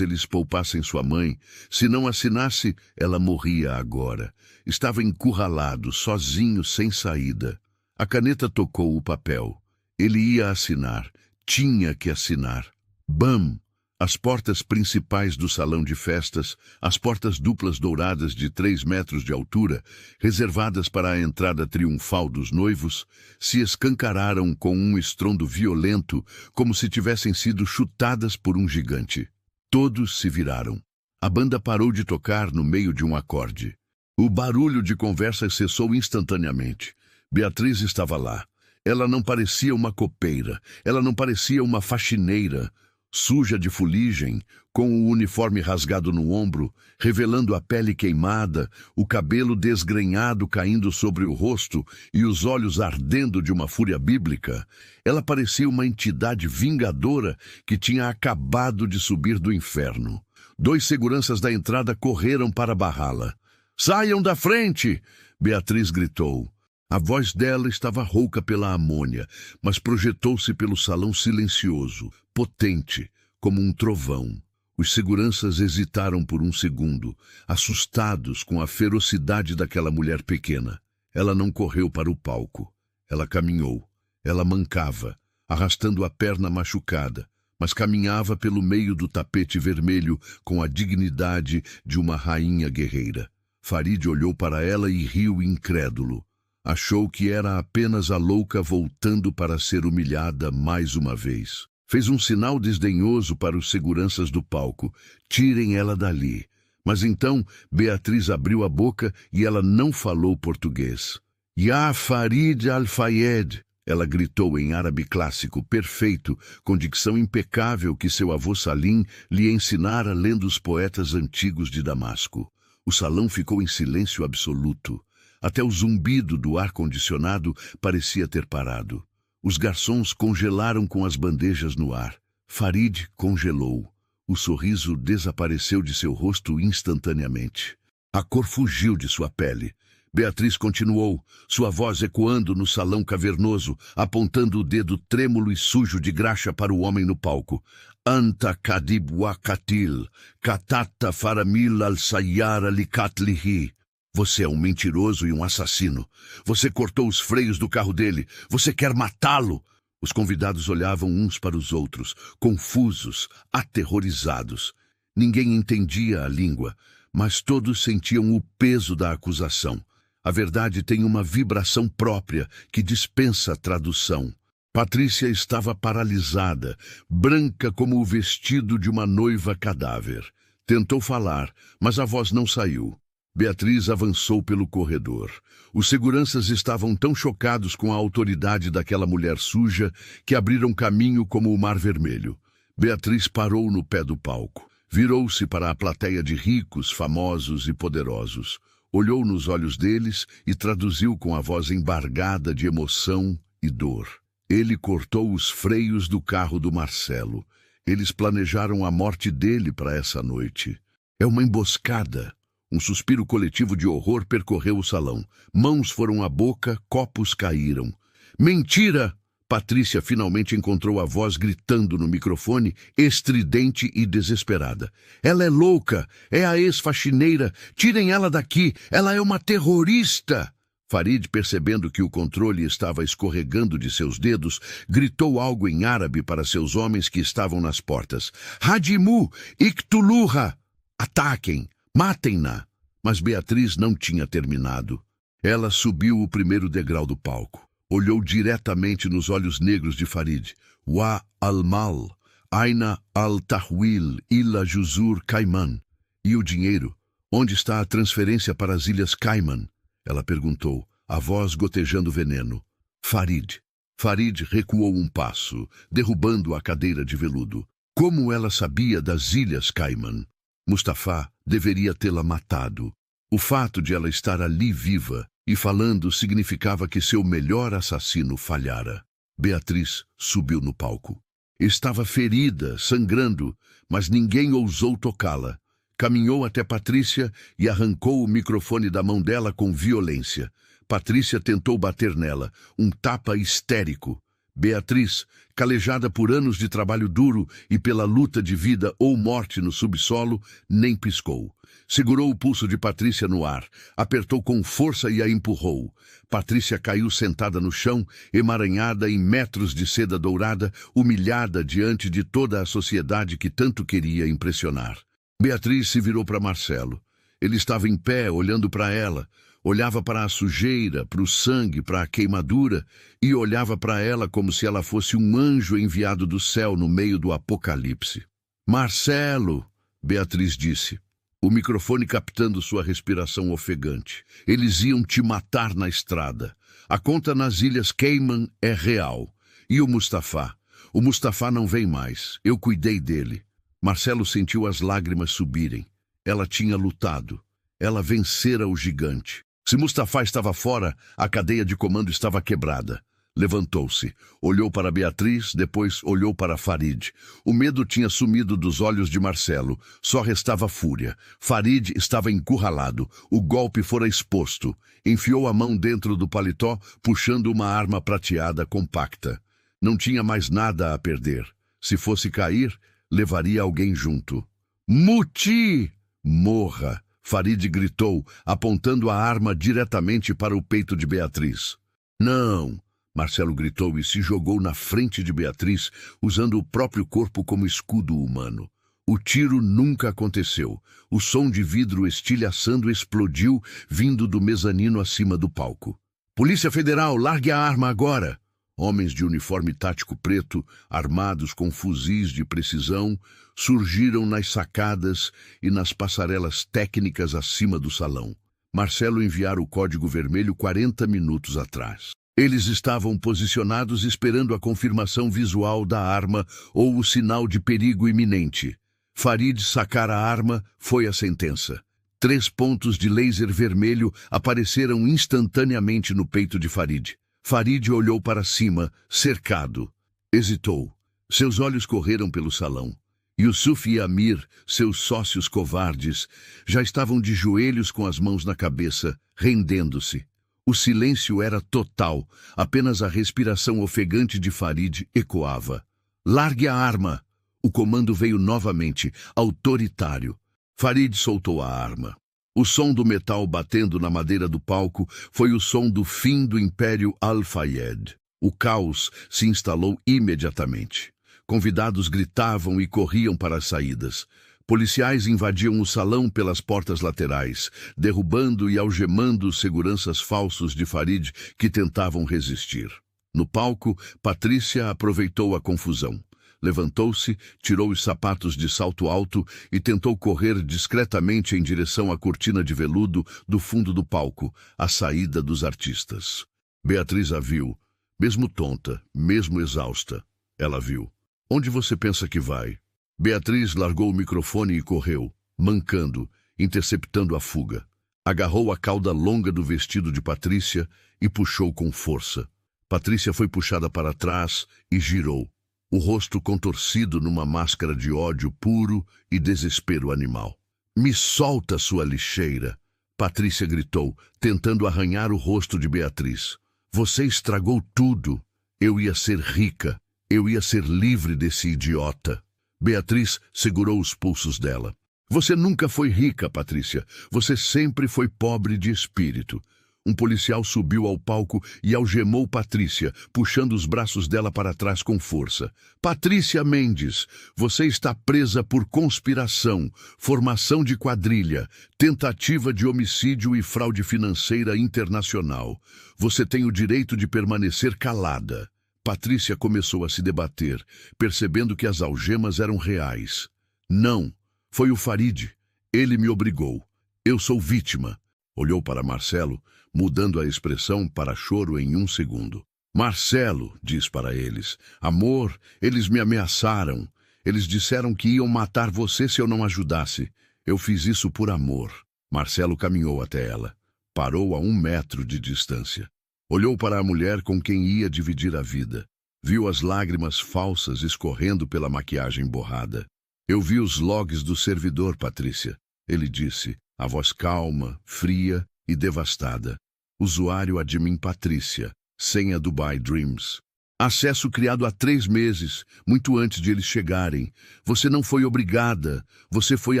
eles poupassem sua mãe. Se não assinasse, ela morria agora. Estava encurralado, sozinho, sem saída. A caneta tocou o papel. Ele ia assinar. Tinha que assinar. Bam! As portas principais do salão de festas, as portas duplas douradas de 3 metros de altura, reservadas para a entrada triunfal dos noivos, se escancararam com um estrondo violento, como se tivessem sido chutadas por um gigante. Todos se viraram. A banda parou de tocar no meio de um acorde. O barulho de conversa cessou instantaneamente. Beatriz estava lá. Ela não parecia uma copeira, ela não parecia uma faxineira, suja de fuligem, com o uniforme rasgado no ombro, revelando a pele queimada, o cabelo desgrenhado caindo sobre o rosto e os olhos ardendo de uma fúria bíblica. Ela parecia uma entidade vingadora que tinha acabado de subir do inferno. 2 seguranças da entrada correram para barrá-la. "Saiam da frente!" Beatriz gritou. A voz dela estava rouca pela amônia, mas projetou-se pelo salão silencioso, potente, como um trovão. Os seguranças hesitaram por um segundo, assustados com a ferocidade daquela mulher pequena. Ela não correu para o palco. Ela caminhou. Ela mancava, arrastando a perna machucada, mas caminhava pelo meio do tapete vermelho com a dignidade de uma rainha guerreira. Farid olhou para ela e riu incrédulo. Achou que era apenas a louca voltando para ser humilhada mais uma vez. Fez um sinal desdenhoso para os seguranças do palco. "Tirem ela dali." Mas então Beatriz abriu a boca e ela não falou português. "Ya Farid Al-Fayed!" Ela gritou em árabe clássico, perfeito, com dicção impecável que seu avô Salim lhe ensinara lendo os poetas antigos de Damasco. O salão ficou em silêncio absoluto. Até o zumbido do ar-condicionado parecia ter parado. Os garçons congelaram com as bandejas no ar. Farid congelou. O sorriso desapareceu de seu rosto instantaneamente. A cor fugiu de sua pele. Beatriz continuou, sua voz ecoando no salão cavernoso, apontando o dedo trêmulo e sujo de graxa para o homem no palco. "Anta kadib wa katil, katata faramil al-sayyara likatlihi." Você é um mentiroso e um assassino. Você cortou os freios do carro dele. Você quer matá-lo. Os convidados olhavam uns para os outros, confusos, aterrorizados. Ninguém entendia a língua, mas todos sentiam o peso da acusação. A verdade tem uma vibração própria que dispensa tradução. Patrícia estava paralisada, branca como o vestido de uma noiva cadáver. Tentou falar, mas a voz não saiu. Beatriz avançou pelo corredor. Os seguranças estavam tão chocados com a autoridade daquela mulher suja que abriram caminho como o Mar Vermelho. Beatriz parou no pé do palco. Virou-se para a plateia de ricos, famosos e poderosos. Olhou nos olhos deles e traduziu com a voz embargada de emoção e dor. Ele cortou os freios do carro do Marcelo. Eles planejaram a morte dele para essa noite. É uma emboscada. Um suspiro coletivo de horror percorreu o salão. Mãos foram à boca, copos caíram. "Mentira!" Patrícia finalmente encontrou a voz gritando no microfone, estridente e desesperada. "Ela é louca! É a ex-faxineira! Tirem ela daqui! Ela é uma terrorista!" Farid, percebendo que o controle estava escorregando de seus dedos, gritou algo em árabe para seus homens que estavam nas portas. "Hadimu! Iktuluha! Ataquem! Matem-na!" Mas Beatriz não tinha terminado. Ela subiu o primeiro degrau do palco. Olhou diretamente nos olhos negros de Farid. "Wa al-mal, aina al-tahwil ila juzur Cayman." "E o dinheiro? Onde está a transferência para as Ilhas Cayman?" Ela perguntou, a voz gotejando veneno. "Farid." Farid recuou um passo, derrubando a cadeira de veludo. Como ela sabia das Ilhas Cayman? Mustafa deveria tê-la matado. O fato de ela estar ali viva e falando significava que seu melhor assassino falhara. Beatriz subiu no palco. Estava ferida, sangrando, mas ninguém ousou tocá-la. Caminhou até Patrícia e arrancou o microfone da mão dela com violência. Patrícia tentou bater nela, um tapa histérico. Beatriz, calejada por anos de trabalho duro e pela luta de vida ou morte no subsolo, nem piscou. Segurou o pulso de Patrícia no ar, apertou com força e a empurrou. Patrícia caiu sentada no chão, emaranhada em metros de seda dourada, humilhada diante de toda a sociedade que tanto queria impressionar. Beatriz se virou para Marcelo. Ele estava em pé, olhando para ela. Olhava para a sujeira, para o sangue, para a queimadura, e olhava para ela como se ela fosse um anjo enviado do céu no meio do apocalipse. "Marcelo!" Beatriz disse, o microfone captando sua respiração ofegante. "Eles iam te matar na estrada. A conta nas Ilhas Cayman é real. E o Mustafa? O Mustafa não vem mais. Eu cuidei dele." Marcelo sentiu as lágrimas subirem. Ela tinha lutado. Ela vencera o gigante. Se Mustafa estava fora, a cadeia de comando estava quebrada. Levantou-se, olhou para Beatriz, depois olhou para Farid. O medo tinha sumido dos olhos de Marcelo, só restava fúria. Farid estava encurralado, o golpe fora exposto. Enfiou a mão dentro do paletó, puxando uma arma prateada compacta. Não tinha mais nada a perder. Se fosse cair, levaria alguém junto. Muti! Morra! Farid gritou, apontando a arma diretamente para o peito de Beatriz. Não! Marcelo gritou e se jogou na frente de Beatriz, usando o próprio corpo como escudo humano. O tiro nunca aconteceu. O som de vidro estilhaçando explodiu, vindo do mezanino acima do palco. Polícia Federal, largue a arma agora! Homens de uniforme tático preto, armados com fuzis de precisão, surgiram nas sacadas e nas passarelas técnicas acima do salão. Marcelo enviara o código vermelho 40 minutos atrás. Eles estavam posicionados esperando a confirmação visual da arma ou o sinal de perigo iminente. Farid sacar a arma foi a sentença. 3 pontos de laser vermelho apareceram instantaneamente no peito de Farid. Farid olhou para cima, cercado. Hesitou. Seus olhos correram pelo salão. Yusuf e Amir, seus sócios covardes, já estavam de joelhos com as mãos na cabeça, rendendo-se. O silêncio era total, apenas a respiração ofegante de Farid ecoava. Largue a arma! O comando veio novamente, autoritário. Farid soltou a arma. O som do metal batendo na madeira do palco foi o som do fim do Império Al-Fayed. O caos se instalou imediatamente. Convidados gritavam e corriam para as saídas. Policiais invadiam o salão pelas portas laterais, derrubando e algemando os seguranças falsos de Farid que tentavam resistir. No palco, Patrícia aproveitou a confusão. Levantou-se, tirou os sapatos de salto alto e tentou correr discretamente em direção à cortina de veludo do fundo do palco, a saída dos artistas. Beatriz a viu, mesmo tonta, mesmo exausta. Ela viu. Onde você pensa que vai? Beatriz largou o microfone e correu, mancando, interceptando a fuga. Agarrou a cauda longa do vestido de Patrícia e puxou com força. Patrícia foi puxada para trás e girou, o rosto contorcido numa máscara de ódio puro e desespero animal. Me solta, sua lixeira! Patrícia gritou, tentando arranhar o rosto de Beatriz. Você estragou tudo. Eu ia ser rica. Eu ia ser livre desse idiota. Beatriz segurou os pulsos dela. Você nunca foi rica, Patrícia. Você sempre foi pobre de espírito. Um policial subiu ao palco e algemou Patrícia, puxando os braços dela para trás com força. Patrícia Mendes, você está presa por conspiração, formação de quadrilha, tentativa de homicídio e fraude financeira internacional. Você tem o direito de permanecer calada. Patrícia começou a se debater, percebendo que as algemas eram reais. Não, foi o Farid. Ele me obrigou. Eu sou vítima. Olhou para Marcelo, mudando a expressão para choro em 1 segundo. Marcelo, diz para eles, amor, eles me ameaçaram. Eles disseram que iam matar você se eu não ajudasse. Eu fiz isso por amor. Marcelo caminhou até ela. Parou a 1 metro de distância. Olhou para a mulher com quem ia dividir a vida. Viu as lágrimas falsas escorrendo pela maquiagem borrada. Eu vi os logs do servidor, Patrícia. Ele disse, a voz calma, fria e devastada. Usuário admin Patrícia, senha Dubai Dreams. Acesso criado há 3 meses, muito antes de eles chegarem. Você não foi obrigada, você foi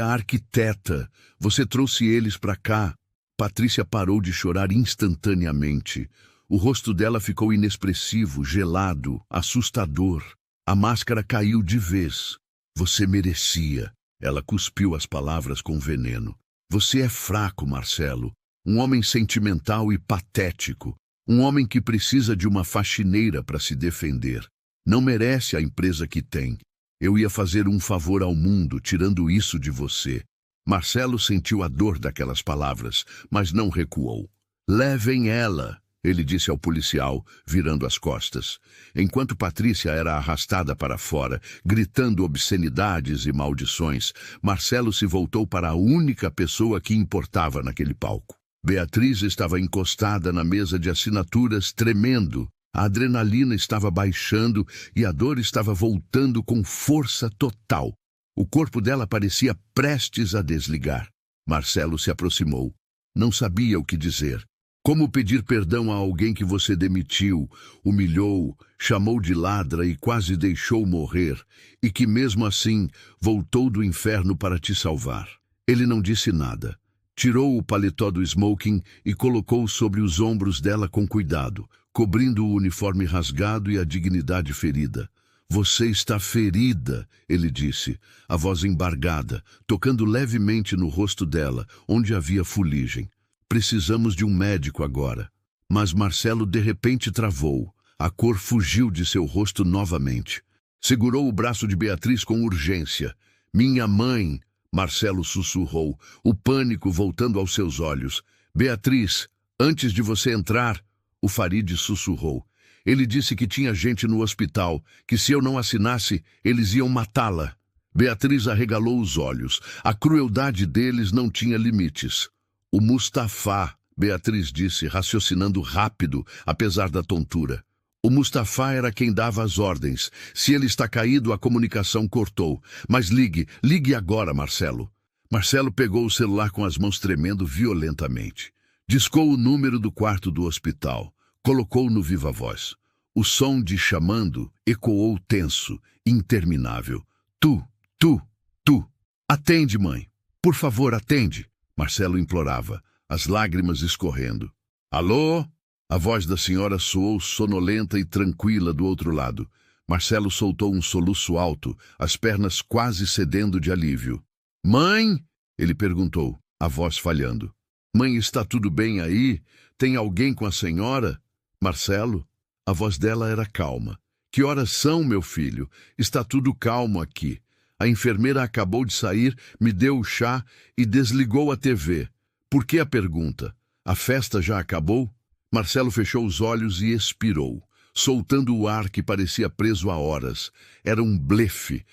a arquiteta. Você trouxe eles para cá. Patrícia parou de chorar instantaneamente. O rosto dela ficou inexpressivo, gelado, assustador. A máscara caiu de vez. Você merecia. Ela cuspiu as palavras com veneno. Você é fraco, Marcelo. Um homem sentimental e patético. Um homem que precisa de uma faxineira para se defender. Não merece a empresa que tem. Eu ia fazer um favor ao mundo, tirando isso de você. Marcelo sentiu a dor daquelas palavras, mas não recuou. Levem ela, ele disse ao policial, virando as costas. Enquanto Patrícia era arrastada para fora, gritando obscenidades e maldições, Marcelo se voltou para a única pessoa que importava naquele palco. Beatriz estava encostada na mesa de assinaturas, tremendo. A adrenalina estava baixando e a dor estava voltando com força total. O corpo dela parecia prestes a desligar. Marcelo se aproximou. Não sabia o que dizer. Como pedir perdão a alguém que você demitiu, humilhou, chamou de ladra e quase deixou morrer, e que mesmo assim voltou do inferno para te salvar? Ele não disse nada. Tirou o paletó do smoking e colocou sobre os ombros dela com cuidado, cobrindo o uniforme rasgado e a dignidade ferida. Você está ferida, ele disse, a voz embargada, tocando levemente no rosto dela, onde havia fuligem. Precisamos de um médico agora. Mas Marcelo de repente travou. A cor fugiu de seu rosto novamente. Segurou o braço de Beatriz com urgência. Minha mãe, Marcelo sussurrou, o pânico voltando aos seus olhos. Beatriz, antes de você entrar, o Farid sussurrou. Ele disse que tinha gente no hospital, que se eu não assinasse, eles iam matá-la. Beatriz arregalou os olhos. A crueldade deles não tinha limites. O Mustafa, Beatriz disse, raciocinando rápido, apesar da tontura. O Mustafa era quem dava as ordens. Se ele está caído, a comunicação cortou. Mas ligue agora, Marcelo. Marcelo pegou o celular com as mãos tremendo violentamente. Discou o número do quarto do hospital. Colocou no viva-voz. O som de chamando ecoou tenso, interminável. Tu. Atende, mãe. Por favor, atende. Marcelo implorava, as lágrimas escorrendo. Alô? A voz da senhora soou sonolenta e tranquila do outro lado. Marcelo soltou um soluço alto, as pernas quase cedendo de alívio. Mãe? Ele perguntou, a voz falhando. Mãe, está tudo bem aí? Tem alguém com a senhora? Marcelo? A voz dela era calma. Que horas são, meu filho? Está tudo calmo aqui. A enfermeira acabou de sair, me deu o chá e desligou a TV. Por que a pergunta? A festa já acabou? Marcelo fechou os olhos e expirou, soltando o ar que parecia preso há horas. Era um blefe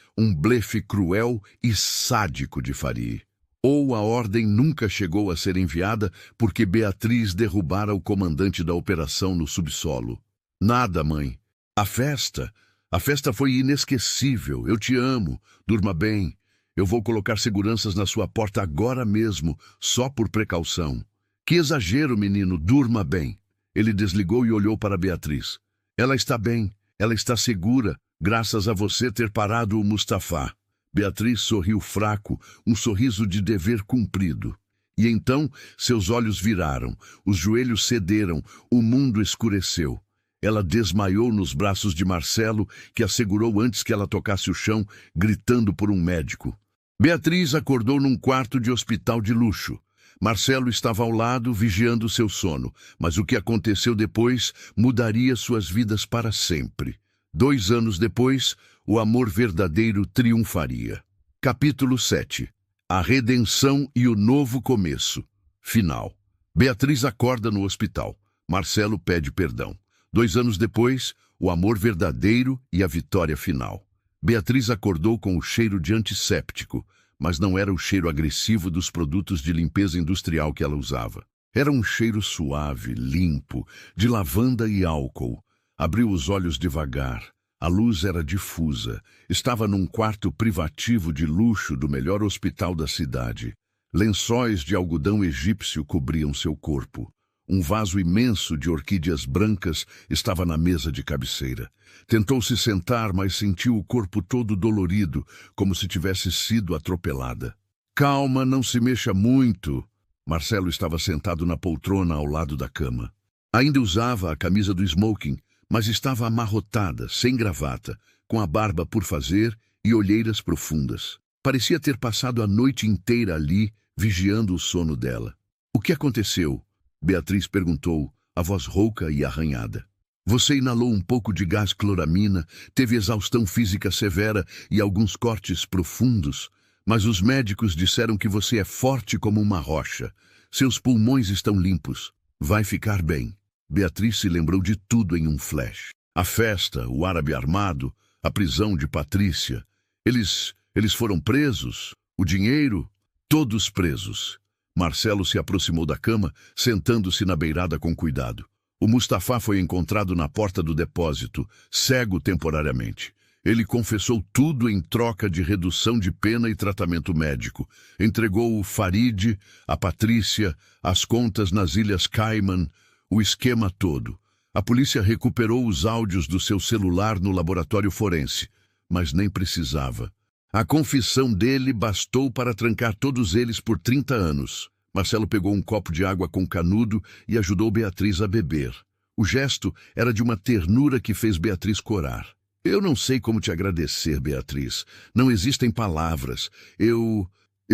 cruel e sádico de Farid. Ou a ordem nunca chegou a ser enviada porque Beatriz derrubara o comandante da operação no subsolo. Nada, mãe. A festa foi inesquecível. Eu te amo. Durma bem. Eu vou colocar seguranças na sua porta agora mesmo, só por precaução. Que exagero, menino. Durma bem. Ele desligou e olhou para Beatriz. Ela está bem. Ela está segura, graças a você ter parado o Mustafa. Beatriz sorriu fraco, um sorriso de dever cumprido. E então seus olhos viraram, os joelhos cederam, o mundo escureceu. Ela desmaiou nos braços de Marcelo, que a segurou antes que ela tocasse o chão, gritando por um médico. Beatriz acordou num quarto de hospital de luxo. Marcelo estava ao lado, vigiando seu sono, mas o que aconteceu depois mudaria suas vidas para sempre. 2 anos depois, o amor verdadeiro triunfaria. Capítulo 7. A redenção e o novo começo. Final. Beatriz acorda no hospital. Marcelo pede perdão. 2 anos depois, o amor verdadeiro e a vitória final. Beatriz acordou com o cheiro de antisséptico, mas não era o cheiro agressivo dos produtos de limpeza industrial que ela usava. Era um cheiro suave, limpo, de lavanda e álcool. Abriu os olhos devagar. A luz era difusa. Estava num quarto privativo de luxo do melhor hospital da cidade. Lençóis de algodão egípcio cobriam seu corpo. Um vaso imenso de orquídeas brancas estava na mesa de cabeceira. Tentou se sentar, mas sentiu o corpo todo dolorido, como se tivesse sido atropelada. Calma, não se mexa muito. Marcelo estava sentado na poltrona ao lado da cama. Ainda usava a camisa do smoking, mas estava amarrotada, sem gravata, com a barba por fazer e olheiras profundas. Parecia ter passado a noite inteira ali, vigiando o sono dela. O que aconteceu? Beatriz perguntou, a voz rouca e arranhada. Você inalou um pouco de gás cloramina, teve exaustão física severa e alguns cortes profundos, mas os médicos disseram que você é forte como uma rocha. Seus pulmões estão limpos. Vai ficar bem. Beatriz se lembrou de tudo em um flash. A festa, o árabe armado, a prisão de Patrícia. Eles foram presos? O dinheiro? Todos presos. Marcelo se aproximou da cama, sentando-se na beirada com cuidado. O Mustafa foi encontrado na porta do depósito, cego temporariamente. Ele confessou tudo em troca de redução de pena e tratamento médico. Entregou o Farid, a Patrícia, as contas nas Ilhas Cayman, o esquema todo. A polícia recuperou os áudios do seu celular no laboratório forense, mas nem precisava. A confissão dele bastou para trancar todos eles por 30 anos. Marcelo pegou um copo de água com canudo e ajudou Beatriz a beber. O gesto era de uma ternura que fez Beatriz corar. Eu não sei como te agradecer, Beatriz. Não existem palavras. Eu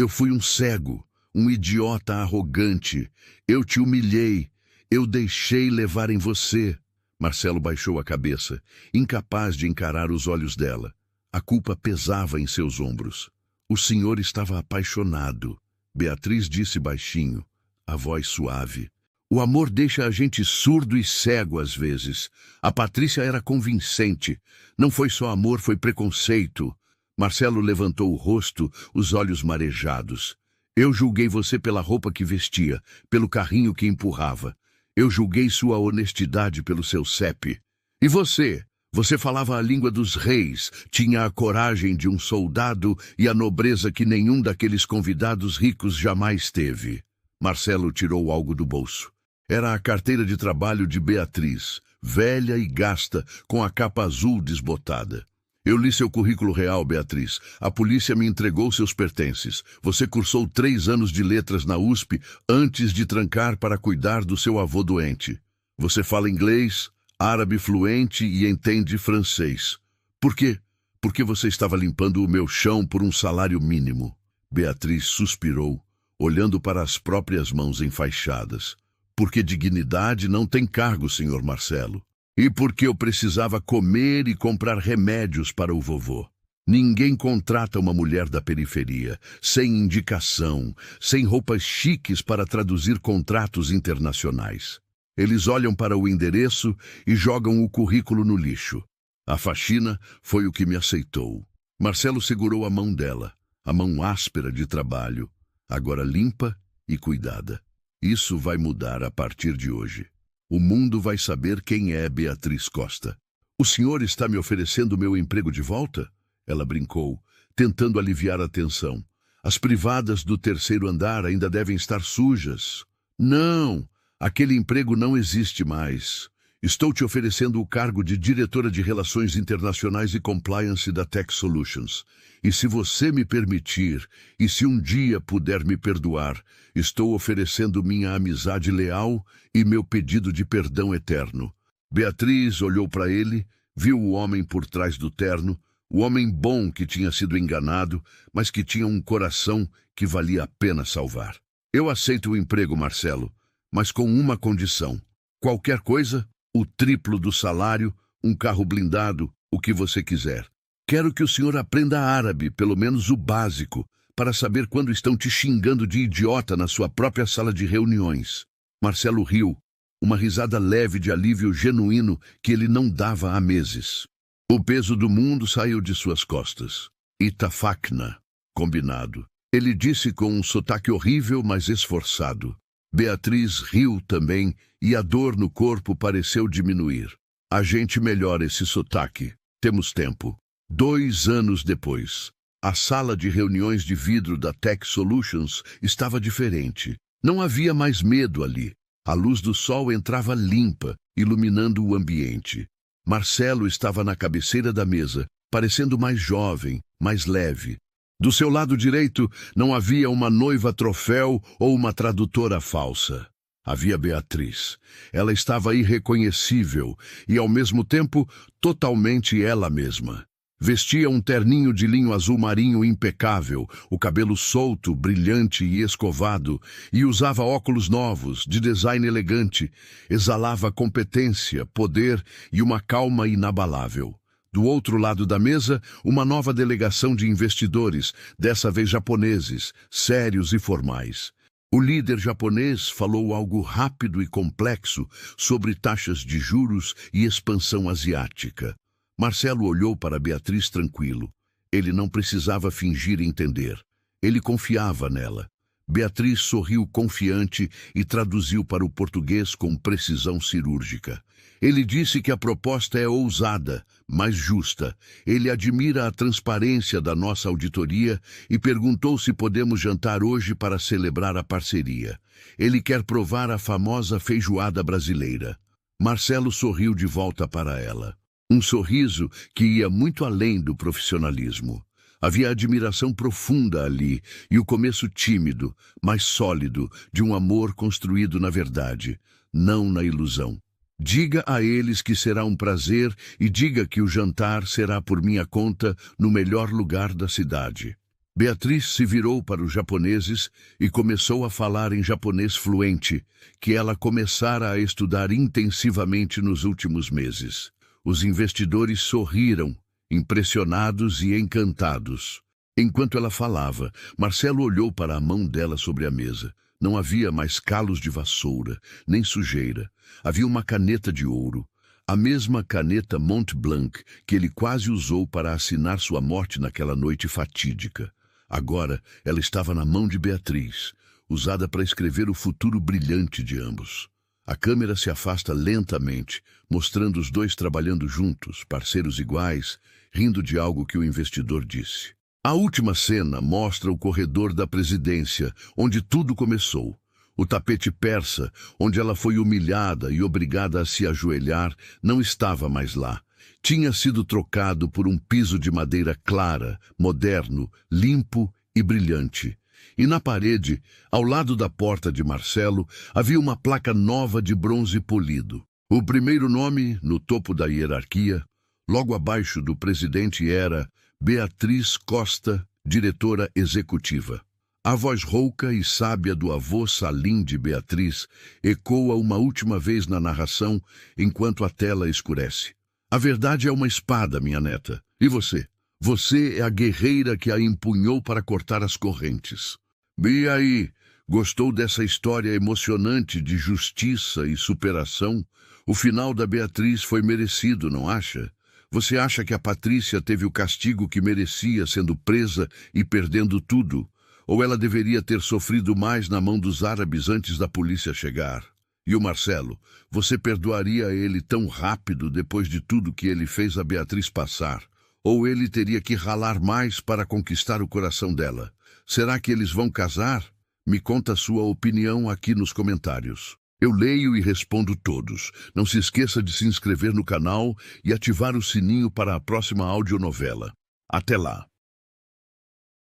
fui um cego, um idiota arrogante. Eu te humilhei. Eu deixei levar em você. Marcelo baixou a cabeça, incapaz de encarar os olhos dela. A culpa pesava em seus ombros. O senhor estava apaixonado. Beatriz disse baixinho, a voz suave. O amor deixa a gente surdo e cego às vezes. A Patrícia era convincente. Não foi só amor, foi preconceito. Marcelo levantou o rosto, os olhos marejados. Eu julguei você pela roupa que vestia, pelo carrinho que empurrava. Eu julguei sua honestidade pelo seu CEP. E você? Você falava a língua dos reis, tinha a coragem de um soldado e a nobreza que nenhum daqueles convidados ricos jamais teve. Marcelo tirou algo do bolso. Era a carteira de trabalho de Beatriz, velha e gasta, com a capa azul desbotada. Eu li seu currículo real, Beatriz. A polícia me entregou seus pertences. Você cursou 3 anos de letras na USP antes de trancar para cuidar do seu avô doente. Você fala inglês, árabe fluente e entende francês. Por quê? Porque você estava limpando o meu chão por um salário mínimo. Beatriz suspirou, olhando para as próprias mãos enfaixadas. Porque dignidade não tem cargo, senhor Marcelo. E porque eu precisava comer e comprar remédios para o vovô. Ninguém contrata uma mulher da periferia, sem indicação, sem roupas chiques para traduzir contratos internacionais. Eles olham para o endereço e jogam o currículo no lixo. A faxina foi o que me aceitou. Marcelo segurou a mão dela, a mão áspera de trabalho, agora limpa e cuidada. Isso vai mudar a partir de hoje. O mundo vai saber quem é Beatriz Costa. O senhor está me oferecendo meu emprego de volta? Ela brincou, tentando aliviar a tensão. As privadas do 3º andar ainda devem estar sujas. Não, aquele emprego não existe mais. Estou te oferecendo o cargo de diretora de Relações Internacionais e Compliance da Tech Solutions. E se você me permitir, e se um dia puder me perdoar, estou oferecendo minha amizade leal e meu pedido de perdão eterno. Beatriz olhou para ele, viu o homem por trás do terno, o homem bom que tinha sido enganado, mas que tinha um coração que valia a pena salvar. Eu aceito o emprego, Marcelo, mas com uma condição. Qualquer coisa, o triplo do salário, um carro blindado, o que você quiser. Quero que o senhor aprenda árabe, pelo menos o básico, para saber quando estão te xingando de idiota na sua própria sala de reuniões. Marcelo riu, uma risada leve de alívio genuíno que ele não dava há meses. O peso do mundo saiu de suas costas. Itafakna, combinado. Ele disse com um sotaque horrível, mas esforçado. Beatriz riu também e a dor no corpo pareceu diminuir. A gente melhora esse sotaque. Temos tempo. 2 anos depois, a sala de reuniões de vidro da Tech Solutions estava diferente. Não havia mais medo ali. A luz do sol entrava limpa, iluminando o ambiente. Marcelo estava na cabeceira da mesa, parecendo mais jovem, mais leve. Do seu lado direito não havia uma noiva troféu ou uma tradutora falsa. Havia Beatriz. Ela estava irreconhecível e, ao mesmo tempo, totalmente ela mesma. Vestia um terninho de linho azul marinho impecável, o cabelo solto, brilhante e escovado, e usava óculos novos, de design elegante. Exalava competência, poder e uma calma inabalável. Do outro lado da mesa, uma nova delegação de investidores, dessa vez japoneses, sérios e formais. O líder japonês falou algo rápido e complexo sobre taxas de juros e expansão asiática. Marcelo olhou para Beatriz tranquilo. Ele não precisava fingir entender. Ele confiava nela. Beatriz sorriu confiante e traduziu para o português com precisão cirúrgica. Ele disse que a proposta é ousada, mas justa. Ele admira a transparência da nossa auditoria e perguntou se podemos jantar hoje para celebrar a parceria. Ele quer provar a famosa feijoada brasileira. Marcelo sorriu de volta para ela. Um sorriso que ia muito além do profissionalismo. Havia admiração profunda ali e o começo tímido, mas sólido, de um amor construído na verdade, não na ilusão. Diga a eles que será um prazer e diga que o jantar será por minha conta no melhor lugar da cidade. Beatriz se virou para os japoneses e começou a falar em japonês fluente, que ela começara a estudar intensivamente nos últimos meses. Os investidores sorriram, impressionados e encantados. Enquanto ela falava, Marcelo olhou para a mão dela sobre a mesa. Não havia mais calos de vassoura, nem sujeira. Havia uma caneta de ouro, a mesma caneta Mont Blanc que ele quase usou para assinar sua morte naquela noite fatídica. Agora ela estava na mão de Beatriz, usada para escrever o futuro brilhante de ambos. A câmera se afasta lentamente, mostrando os dois trabalhando juntos, parceiros iguais, rindo de algo que o investidor disse. A última cena mostra o corredor da presidência, onde tudo começou. O tapete persa, onde ela foi humilhada e obrigada a se ajoelhar, não estava mais lá. Tinha sido trocado por um piso de madeira clara, moderno, limpo e brilhante. E na parede, ao lado da porta de Marcelo, havia uma placa nova de bronze polido. O primeiro nome, no topo da hierarquia, logo abaixo do presidente, era Beatriz Costa, diretora executiva. A voz rouca e sábia do avô Salim de Beatriz ecoa uma última vez na narração enquanto a tela escurece. A verdade é uma espada, minha neta. E você? Você é a guerreira que a empunhou para cortar as correntes. E aí, gostou dessa história emocionante de justiça e superação? O final da Beatriz foi merecido, não acha? Você acha que a Patrícia teve o castigo que merecia sendo presa e perdendo tudo? Ou ela deveria ter sofrido mais na mão dos árabes antes da polícia chegar? E o Marcelo, você perdoaria ele tão rápido depois de tudo que ele fez a Beatriz passar? Ou ele teria que ralar mais para conquistar o coração dela? Será que eles vão casar? Me conta a sua opinião aqui nos comentários. Eu leio e respondo todos. Não se esqueça de se inscrever no canal e ativar o sininho para a próxima audionovela. Até lá!